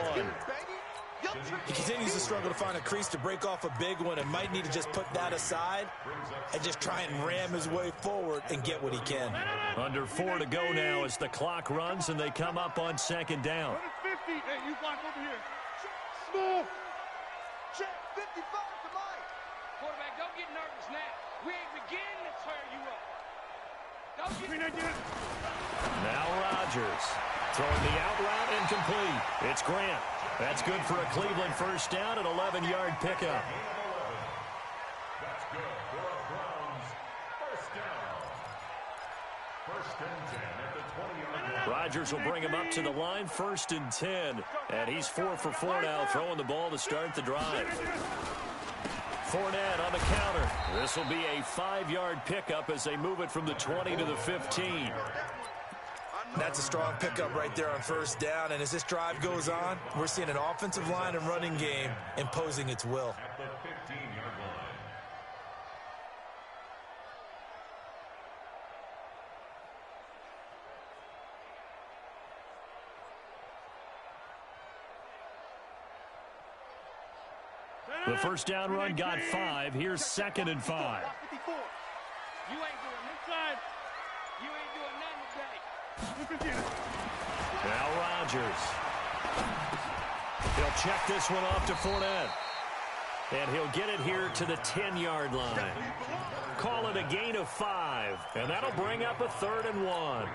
He continues to struggle to find a crease to break off a big one and might need to just put that aside and just try and ram his way forward and get what he can.
Under 4 to go now as the clock runs and they come up on 2nd down.
Hey, you block over here. Small.
Check 55 to Mike.
Quarterback, don't get nervous now. We ain't beginning to tear you up.
Now Rodgers throwing the out route incomplete. It's Grant. That's good for a Cleveland first down, an 11-yard pickup.
That's good for a Browns first down. 1st and 10 at the 20-yard line.
Rodgers will bring him up to the line, 1st and 10. And he's 4 for 4 now, throwing the ball to start the drive. Fournette on the counter. This will be a 5-yard pickup as they move it from the 20 to the 15.
That's a strong pickup right there on first down. And as this drive goes on, we're seeing an offensive line and running game imposing its will.
At the 15-yard line.
The first down run got 5. Here's 2nd and 5.
You ain't doing inside. You ain't doing nothing today.
Now Rodgers. He'll check this one off to Fournette. And he'll get it here to the 10-yard line. Call it a gain of 5. And that'll bring up a 3rd and 1.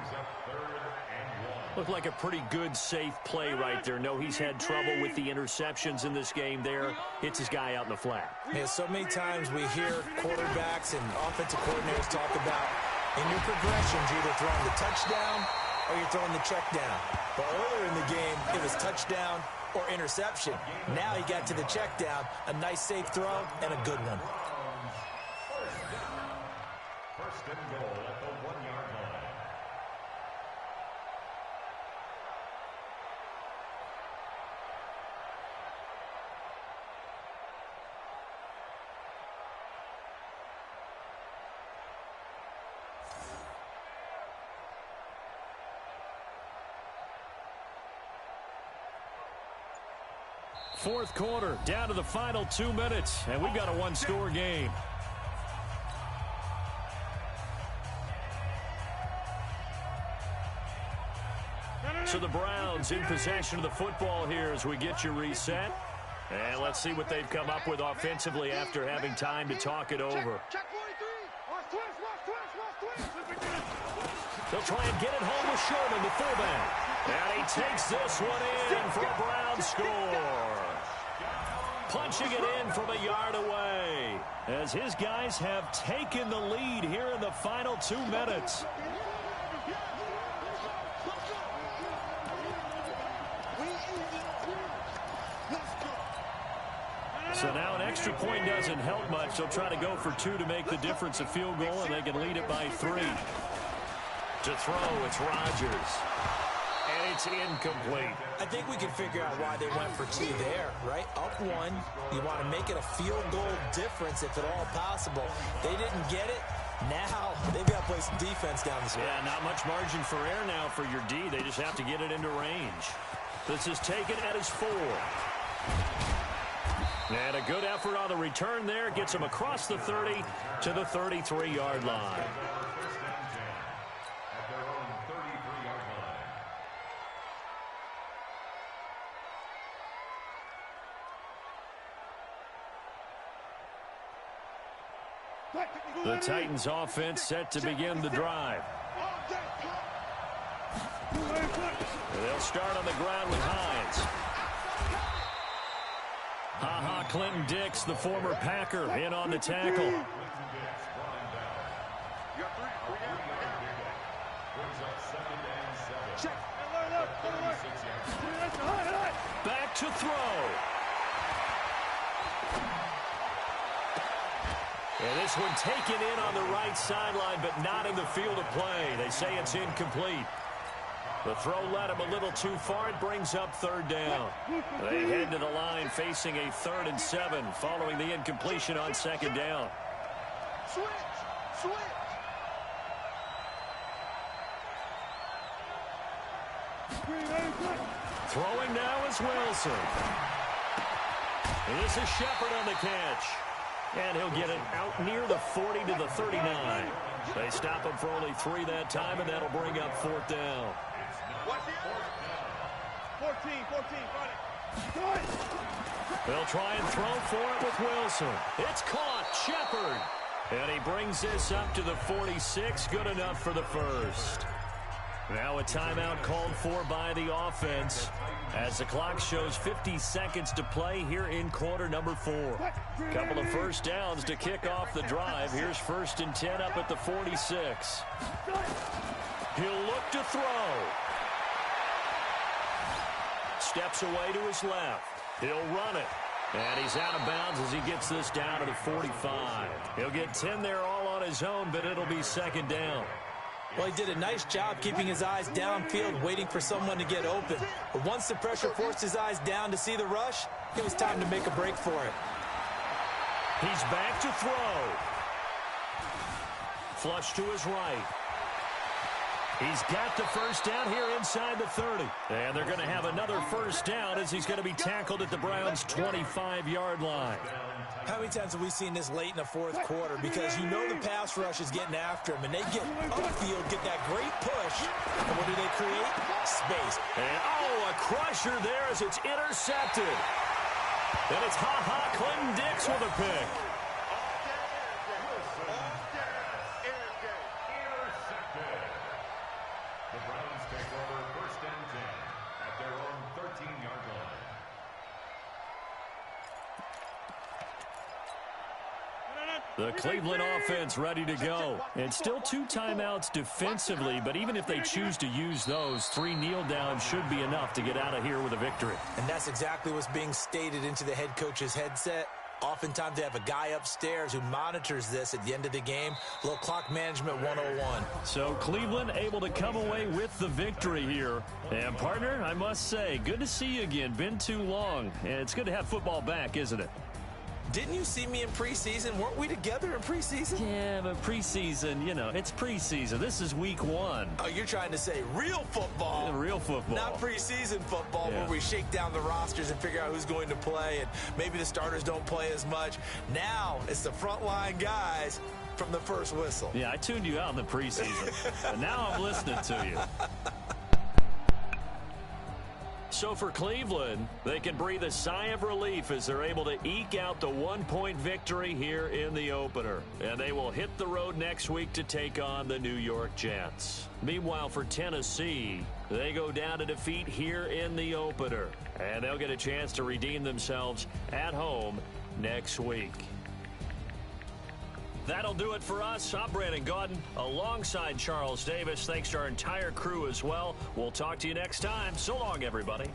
Looked like a pretty good, safe play right there. No, he's had trouble with the interceptions in this game there. Hits his guy out in the flat.
Yeah, so many times we hear quarterbacks and offensive coordinators talk about in your progressions, you're either throwing the touchdown or you're throwing the check down. But earlier in the game, it was touchdown or interception. Now he got to the check down, a nice safe throw, and a good one.
First and goal at the 1-yard line.
Fourth quarter, down to the final 2 minutes, and we've got a 1-score game. So the Browns in possession of the football here as we get you reset. And let's see what they've come up with offensively after having time to talk it over.
Check 43.
They'll try and get it home with Sherman, the fullback. And he takes this one in for a Browns score. punching it in from a yard away, as his guys have taken the lead here in the final 2 minutes. So now an extra point doesn't help much. They'll try to go for 2 to make the difference a field goal, and they can lead it by 3. To throw, it's Rodgers. And it's incomplete.
I think we can figure out why they went for 2 there, right? Up 1. You want to make it a field goal difference if at all possible. They didn't get it. Now they've got to play some defense down the stretch.
Yeah, not much margin for error now for your D. They just have to get it into range. This is taken at his 4. And a good effort on the return there. Gets him across the 30 to the 33-yard line. The Titans offense set to begin the drive. They'll start on the ground with Hines. Clinton Dix, the former Packer, in on the tackle. Back to throw. And this one taken in on the right sideline, but not in the field of play. They say it's incomplete. The throw led him a little too far. It brings up 3rd down. They head to the line facing a 3rd and 7 following the incompletion on 2nd down.
Switch!
Throwing now is Wilson. And this is Shepard on the catch. And he'll get it out near the 40 to the 39. They stop him for only 3 that time, and that'll bring up 4th down.
14, got it.
They'll try and throw for it with Wilson. It's caught. Shepard. And he brings this up to the 46. Good enough for the first. Now a timeout called for by the offense as the clock shows 50 seconds to play here in quarter number 4. Couple of first downs to kick off the drive. Here's 1st and 10 up at the 46. He'll look to throw. Steps away to his left. He'll run it. And he's out of bounds as he gets this down to the 45. He'll get 10 there all on his own, but it'll be 2nd down.
Well, he did a nice job keeping his eyes downfield, waiting for someone to get open. But once the pressure forced his eyes down to see the rush, it was time to make a break for it.
He's back to throw. Flush to his right. He's got the first down here inside the 30. And they're going to have another first down as he's going to be tackled at the Browns' 25-yard line.
How many times have we seen this late in the 4th quarter? Because you know the pass rush is getting after him, and they get upfield, get that great push, and what do they create? Space.
And, a crusher there as it's intercepted. And it's Clinton Dix with a pick.
The Browns take over 1st and 10 at their own 13-yard line.
The Cleveland offense ready to go. And still 2 timeouts defensively, but even if they choose to use those, 3 kneel downs should be enough to get out of here with a victory.
And that's exactly what's being stated into the head coach's headset. Oftentimes they have a guy upstairs who monitors this at the end of the game. A little clock management 101.
So Cleveland able to come away with the victory here. And partner, I must say, good to see you again. Been too long. And it's good to have football back, isn't it?
Didn't you see me in preseason? Weren't we together in preseason?
Yeah, but preseason, it's preseason. This is week 1.
Oh, you're trying to say real football.
Yeah, real football.
Not preseason football where we shake down the rosters and figure out who's going to play, and maybe the starters don't play as much. Now it's the frontline guys from the first whistle.
Yeah, I tuned you out in the preseason. But now I'm listening to you. So for Cleveland, they can breathe a sigh of relief as they're able to eke out the 1-point victory here in the opener. And they will hit the road next week to take on the New York Jets. Meanwhile, for Tennessee, They go down to defeat here in the opener, and they'll get a chance to redeem themselves at home next week. That'll do it for us. I'm Brandon Gaudin alongside Charles Davis. Thanks to our entire crew as well. We'll talk to you next time. So long, everybody.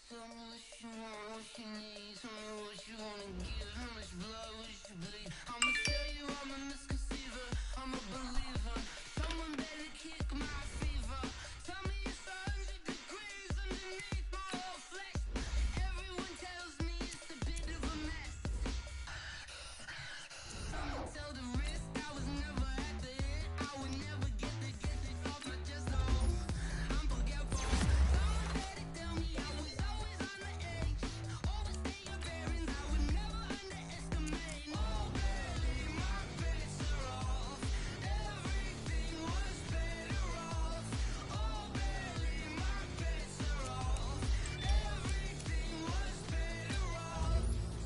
Tell me what you want, what you need. Tell me what you wanna give. How much blood would you bleed? I'ma tell you I'm a misconceiver. I'm a believer. Someone better kick my fever. Tell me it's 100 degrees underneath my whole flesh. Everyone tells me it's a bit of a mess. Someone tell the risk I was never at the end. I would never get this off my chest. No, I'm forgetful. Someone better tell me I was always on the edge. Overstay your bearings, I would never underestimate. Oh, barely, my bets are off. Everything was better off. Oh, barely, my bets are off. Everything was better off.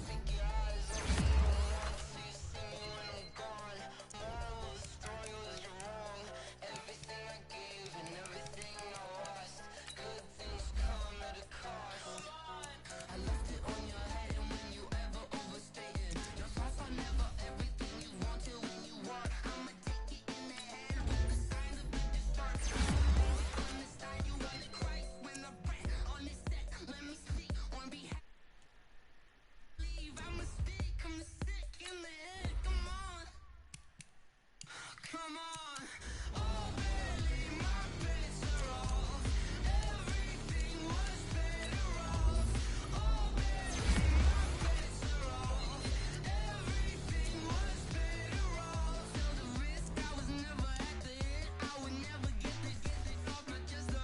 Take your eyes off me once, so you see me when I'm gone. Moral of the story was you're wrong. Everything I gave and everything I lost. Good things come at a cost. I left it on your head, and when you ever overstay it, your thoughts are never everything you want till when you want. I'ma take it in the head with the signs of the destruction. Understand you when it Christ, when the breath on this set. Let me speak on behalf. Leave, I'm a stick, I'm sick in the head. Come on, come on. Oh, barely, my bets are off. Everything was better off. Oh, barely, my bets are off. Everything was better off. Tell the risk I was never at the end. I would never get this off my chest. No,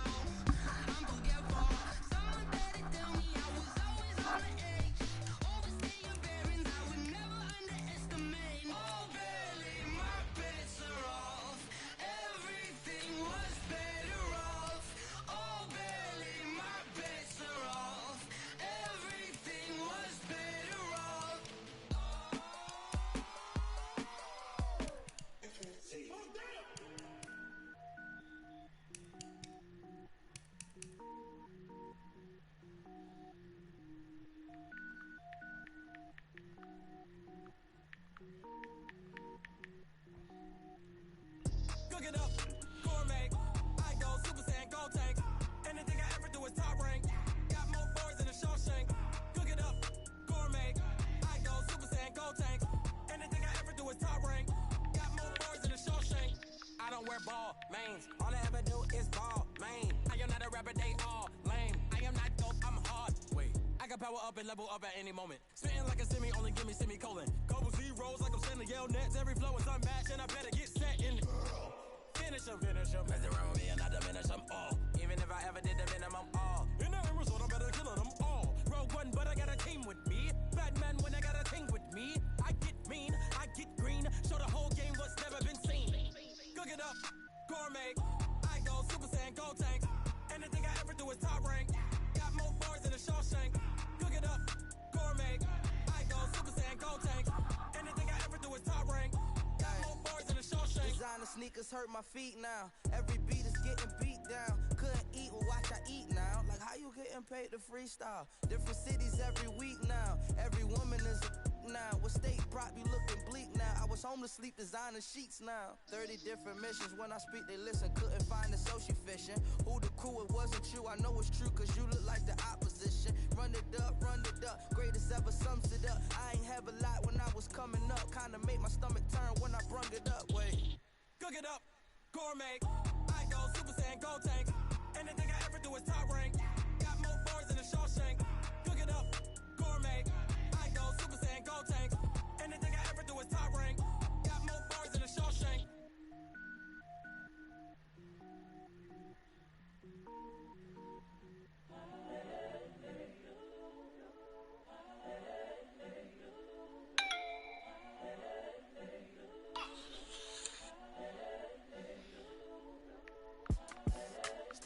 I'm forgetful. Someone better tell me I was always on the edge. Overstay your bearings, I would never underestimate. Oh, barely, my bets are off. Everything was better off. Oh, barely, my bets are off. Everything was better off.
Cook it up, gourmet. I go Super Saiyan, gold tank. Anything I ever do is top rank. Got more boards than a Shawshank. Cook it up, gourmet. I go Super Saiyan, gold tank. Anything I ever do is top rank. Got more boards than a Shawshank. I don't wear ball mains. All I ever do is ball main. I am not a rapper, they all lame. I am not dope, I'm hard. Wait, I can power up and level up at any moment. Spitting like a semi, only give me semicolon. Couple zeros like I'm sending yell nets. Every flow is unmatched and I better get set in. Finish them. Mess around with me and I diminish them all. Even if I ever did the minimum all. In the end result, I better kill them all. Rogue one, but I got a team with me. Batman when I got a team with me. I get mean, I get green. Show the whole game what's never been seen. Cook it up, gourmet. I go Super Saiyan, gold tank. Anything I ever do is top rank. Got more bars than a Shawshank. Cook it up, gourmet. I go Super Saiyan, gold tank. Anything I ever do is top rank. Got more bars than a Shawshank.
Designer sneakers hurt my feet now. Every beat is getting beat down. Couldn't eat, well watch I eat now. Like how you getting paid to freestyle? Different cities every week now. Every woman is a now. What state prop you looking bleak now? I was home to sleep, designer sheets now. 30 different missions. When I speak they listen. Couldn't find it, so she fishing. Who the crew, it wasn't you. I know it's true cause you look like the opposition. Run it up, greatest ever sums it up. I ain't have a lot when I was coming up. Kinda made my stomach turn when I brought
Cook it up, gourmet. I go Super Saiyan, gold tank. Anything I ever do is top rank. Got more bars than a Shawshank. Cook it up, gourmet. I go Super Saiyan, gold tank. Anything I ever do is top rank. Got more bars than a Shawshank.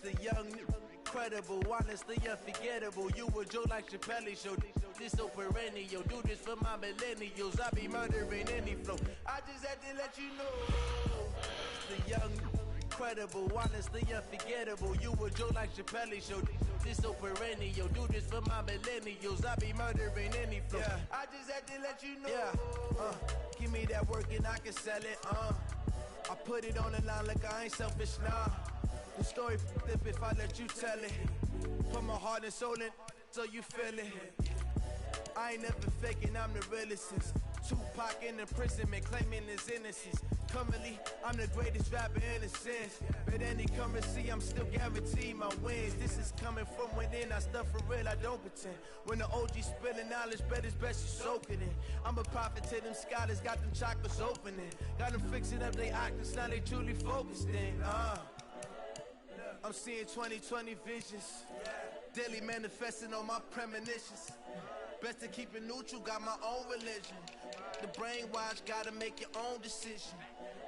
The young, incredible, honestly unforgettable. You a Joe like Chappelle show. This so perennial. Do this for my millennials. I be murdering any flow. I just had to let you know. The young, incredible, honestly unforgettable. You a Joe like Chappelle show. This so perennial. Do this for my millennials. I be murdering any flow. Yeah. I just had to let you know. Yeah. Give me that work and I can sell it. I put it on the line like I ain't selfish, nah. The story flip if I let you tell it. Put my heart and soul in so you feel it. I ain't never faking, I'm the realest since Tupac in imprisonment, claiming his innocence. Currently, I'm the greatest rapper in a sense. But any currency, I'm still guaranteed my wins. This is coming from within, I stuff for real, I don't pretend. When the OG spilling knowledge, bet it's best you soak it in. I'm a prophet to them scholars, got them chakras opening. Got them fixing up they octaves, now they truly focused in. I'm seeing 2020 visions. Daily manifesting on my premonitions. Best to keep it neutral, got my own religion. The brainwash, gotta make your own decision.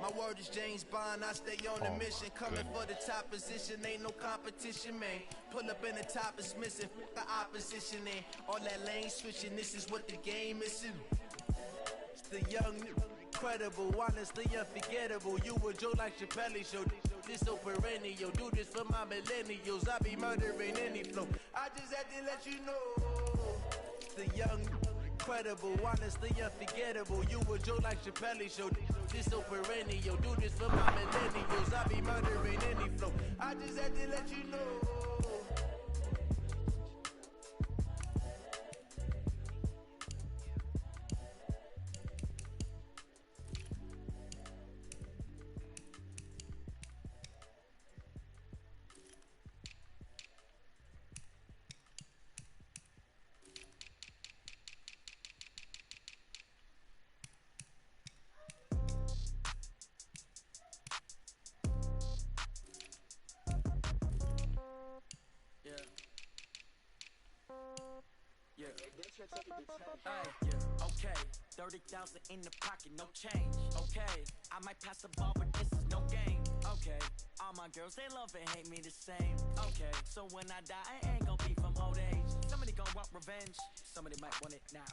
My word is James Bond, I stay on the mission. Coming for the top position, ain't no competition, man. Pull up in the top is missing, the opposition in. All that lane switching, this is what the game is. It's the young, incredible, honestly unforgettable. You a Joe like Chappelle show. This so perennial. Do this for my millennials. I be murdering any flow. I just had to let you know. The young, incredible, honestly unforgettable. You a Joe like Chappelle show. This so perennial. Do this for my millennials. I be murdering any flow. I just had to let you know.
Okay, 30,000 in the pocket, no change. Okay, I might pass the ball, but this is no game. Okay, all my girls, they love and hate me the same. Okay, so when I die, I ain't gon' be from old age. Somebody gon' want revenge, somebody might want it now.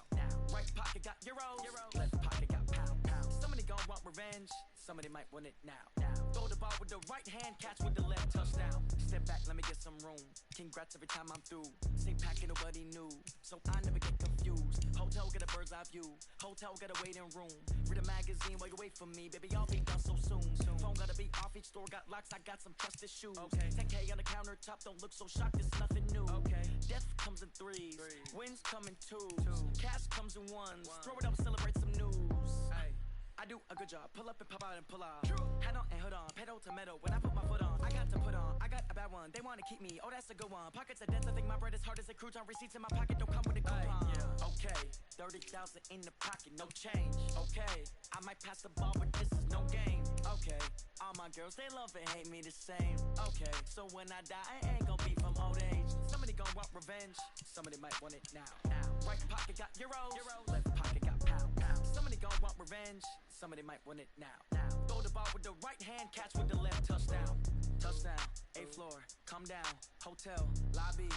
Right pocket got euros, left pocket got pound. Somebody gon' want revenge, somebody might want it now. Throw the ball with the right hand, catch with the left, touchdown. Step back, let me get some room. Congrats every time I'm through. Same packet, nobody knew, so I never get confused. Hotel, get a bird's eye view. Hotel, get a waiting room. Read a magazine while you wait for me, baby, I'll be done so soon. Phone gotta be off, each store got locks, I got some trusted shoes. 10K on the countertop, don't look so shocked, it's nothing new. Death comes in threes, wins come in twos. Cash comes in ones, throw it up, celebrate some news. I do a good job, pull up and pop out and pull out. Head on and hood on, pedal to metal. When I put my foot on, I got to put on. I got a bad one, they wanna keep me, oh that's a good one. Pockets are dense, I think my bread is hard as a crouton. Receipts in my pocket don't come with a coupon. Okay, 30,000 in the pocket, no change. Okay, I might pass the ball, but this is no game. Okay, all my girls, they love and hate me the same. Okay, so when I die, I ain't gon' be from old age. Somebody gon' want revenge, somebody might want it now. Right pocket got euros, left pocket got pound. Somebody gon' want revenge, somebody might want it now. Throw the ball with the right hand, catch with the left, touchdown. Touchdown, 8th floor, come down, hotel, lobby.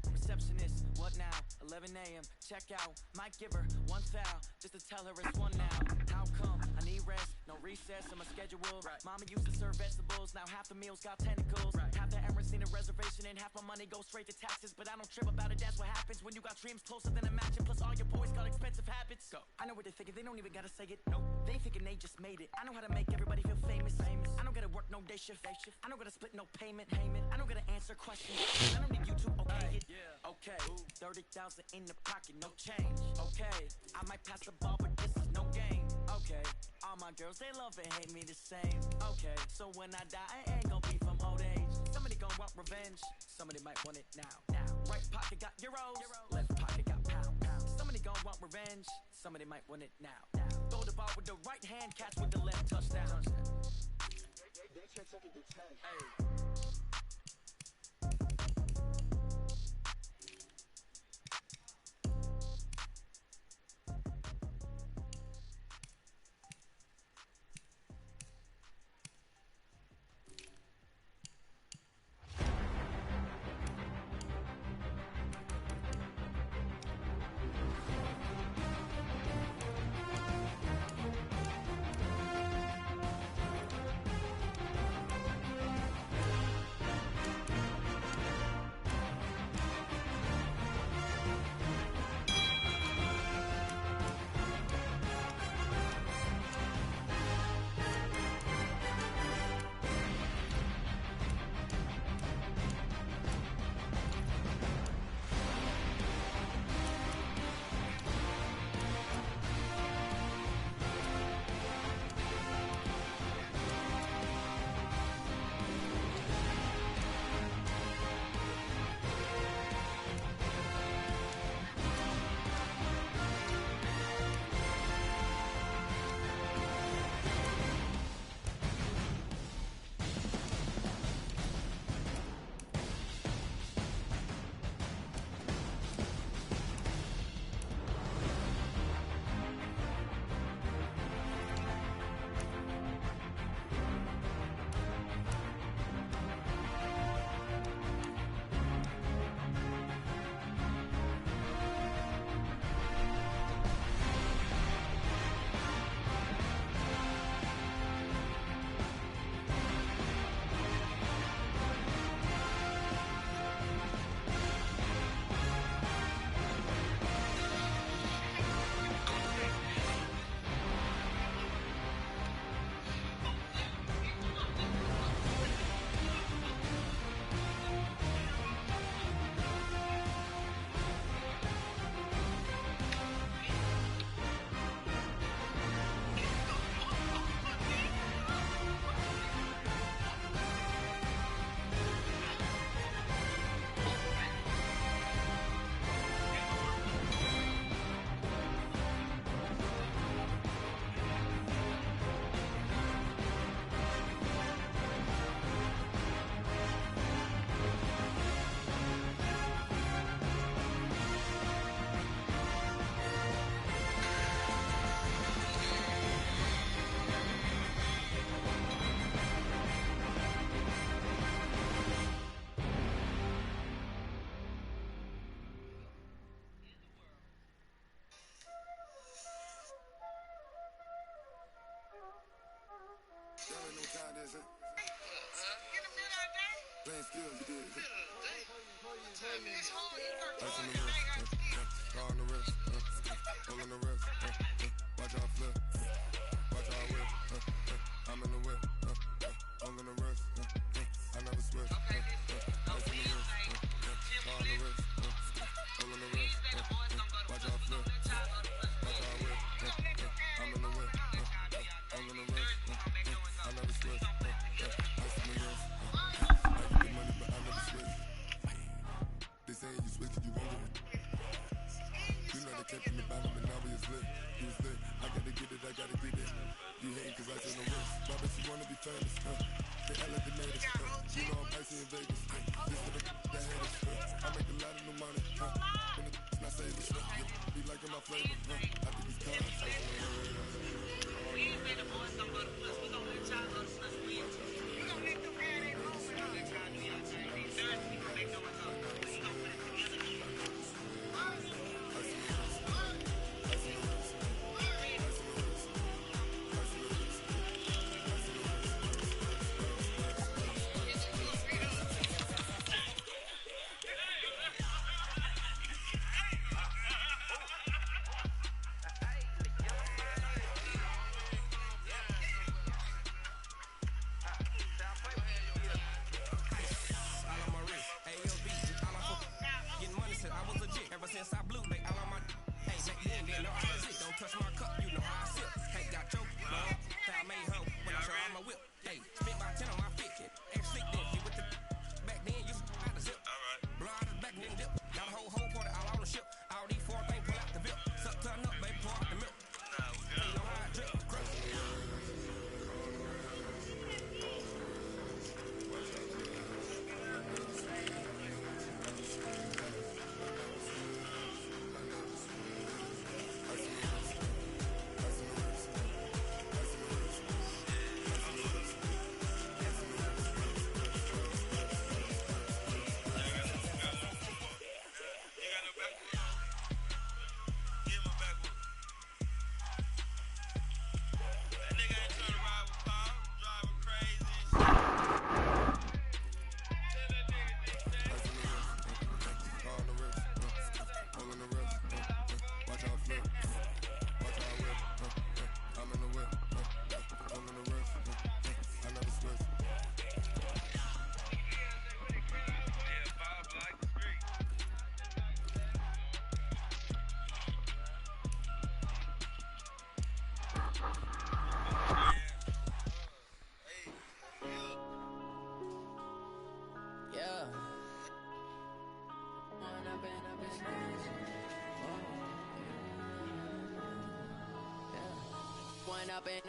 Receptionist, what now? 11 a.m., check out. Might give her one foul, just to tell her it's one now. How come? I need rest, no recess in my schedule. Mama used to serve vegetables, now half the meals got tentacles. Half the errands need a reservation and half my money goes straight to taxes. But I don't trip about it, that's what happens when you got dreams closer than a match. And plus all your boys got expensive habits. I know what they're thinking, they don't even gotta say it. Nope. They thinking they just made it. I know how to make everybody feel famous. I don't gotta work no day shift. I don't gotta split no payment. I don't gotta answer questions. I don't need you to okay it. Okay, 30,000 in the pocket, no change. Okay, I might pass the ball, but this is no game. Okay. Okay, all my girls, they love and hate me the same. Okay, so when I die, I ain't gonna be from old age. Somebody gon' want revenge, somebody might want it now. Right pocket got euros, left pocket got pound. Somebody gon' want revenge, somebody might want it now. Throw the ball with the right hand, catch with the left, touchdown. Hey.
Playing still, you did. Ice on the wrist, car on the wrist, roll on the wrist, watch out flip, watch out whip, I'm in the whip, roll on the wrist, I never switch, ice on the wrist, car on the wrist, roll on the wrist, watch out flip, watch out whip, I'm in the whip, roll on the wrist, I never switch, ice on the wrist. Money, but I never switch. They saying you switch it, you won't get it. You know they kept in the bottom and now we is lit. You was lit. I gotta get it, I gotta get it. You hating cause I said no risk. Why bet you wanna be famous, They elevated, You know I'm icy in Vegas, This for the that haters, I make a lot of new money, When it's not saving, Be liking my flavor, I think it's time.
We ain't been the boys don't go to plus. We gon' let y'all go to plus. We gon' make them have their room. We gon' let y'all do your thing. Thursday, we gon' make no one up. We gon' put it together.
Since I blew, they all on my. Hey, back then, they know I was it. Don't touch my cup, you know how I sip. Hey, got your I made her when I showed her my whip. Hey, spent about 10 on my fit. And sleep then, you with the back then, you out the zip. Blow out the back and then dip. Got a whole party all on the ship. All these four things pull out the VIP. Suck, turn up, baby, pour out the milk. You know how I drip, crush.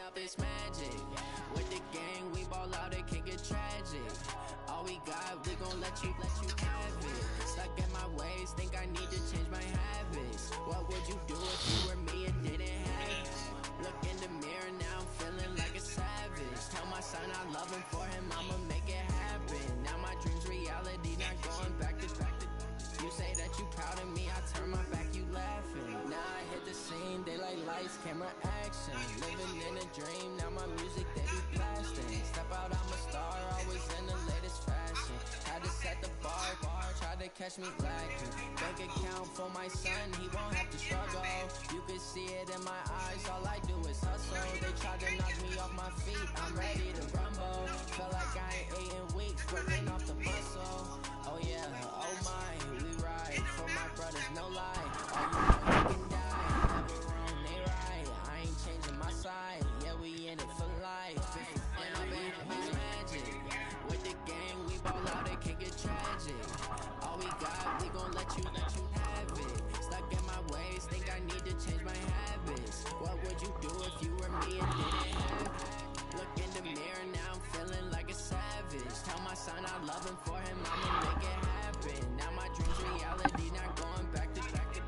Up this magic. With the gang, we ball out, it can get tragic. All we got, we gon' let you have it. Stuck in my ways, think I need to change my habits. What would you do if you were me and didn't have it? Look in the mirror, now I'm feeling like a savage. Tell my son I love him, for him I'ma make it happen. Now my dream's reality, not going back to back to. You say that you proud of me, I turn my back, you laughing. Now I hit the scene, daylight lights, camera action. Living in a dream, now my music they be blasting. Step out, I'm a star, always in the latest fashion. Had to set the bar, tried to catch me lacking. Bank account for my son, he won't have to struggle. You can see it in my eyes, all I do is hustle. They tried to knock me off my feet, I'm ready to rumble. Feel like I ain't ate in weeks, working off the muscle. Oh yeah, oh my, we ride for my brothers, no lie. All you know you can die, never wrong, they right. I ain't changing my side, yeah, we in it for life. And I'm in magic. With the gang, we ball out, it can get tragic. All we got, we gon' let you have it. Stuck in my ways, think I need to change my habits. What would you do if you were me and didn't have it? Look in the mirror, now I'm feeling like a savage. Tell my son I love him, for him I'ma make it happen. Now my dream's reality, not going back to back to.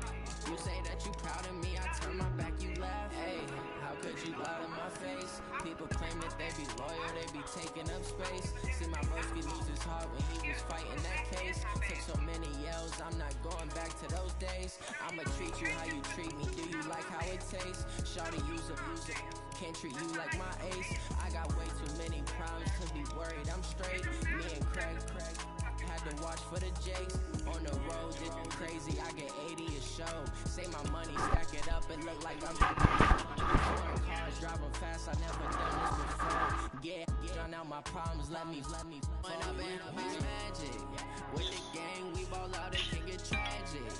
You say that you proud of me, I turn my back, you laugh. Hey, how could you lie to my face? People claim that they be loyal, they be taking up space. See my broski lose his heart when he was fighting that case. Took so many yells, I'm not going back to those days. I'ma treat you how you treat me, do you like how it tastes? Shawty, use a can't treat you like my ace. I got way too many problems to be worried, I'm straight. Me and Craig had to watch for the Jakes. On the road, it's crazy, I get 80 a show. Say my money, stack it up, it look like I'm foreign cars, driving fast, I never done this before. Get on out my problems, let me When up in this magic. With the gang, we ball out, it can get tragic.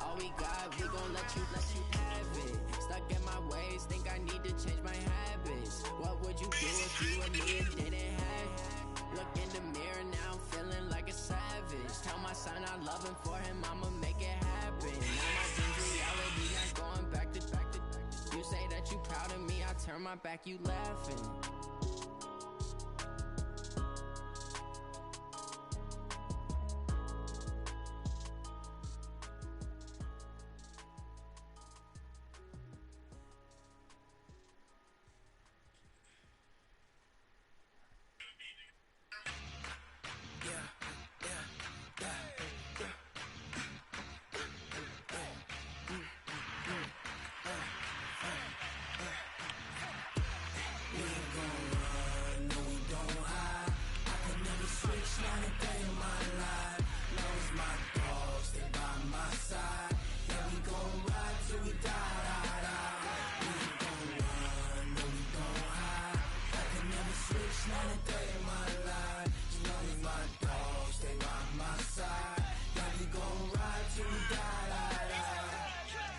All we got, we gon' let you have it. Stuck in my ways, think I need to change my habits. What would you do if you were me and didn't have it? Look in the mirror, now I'm feeling like a savage. Tell my son I love him, for him I'ma make it happen. Now my dream's reality, not going back to back to. You say that you proud of me, I turn my back, you laughing.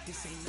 This ain't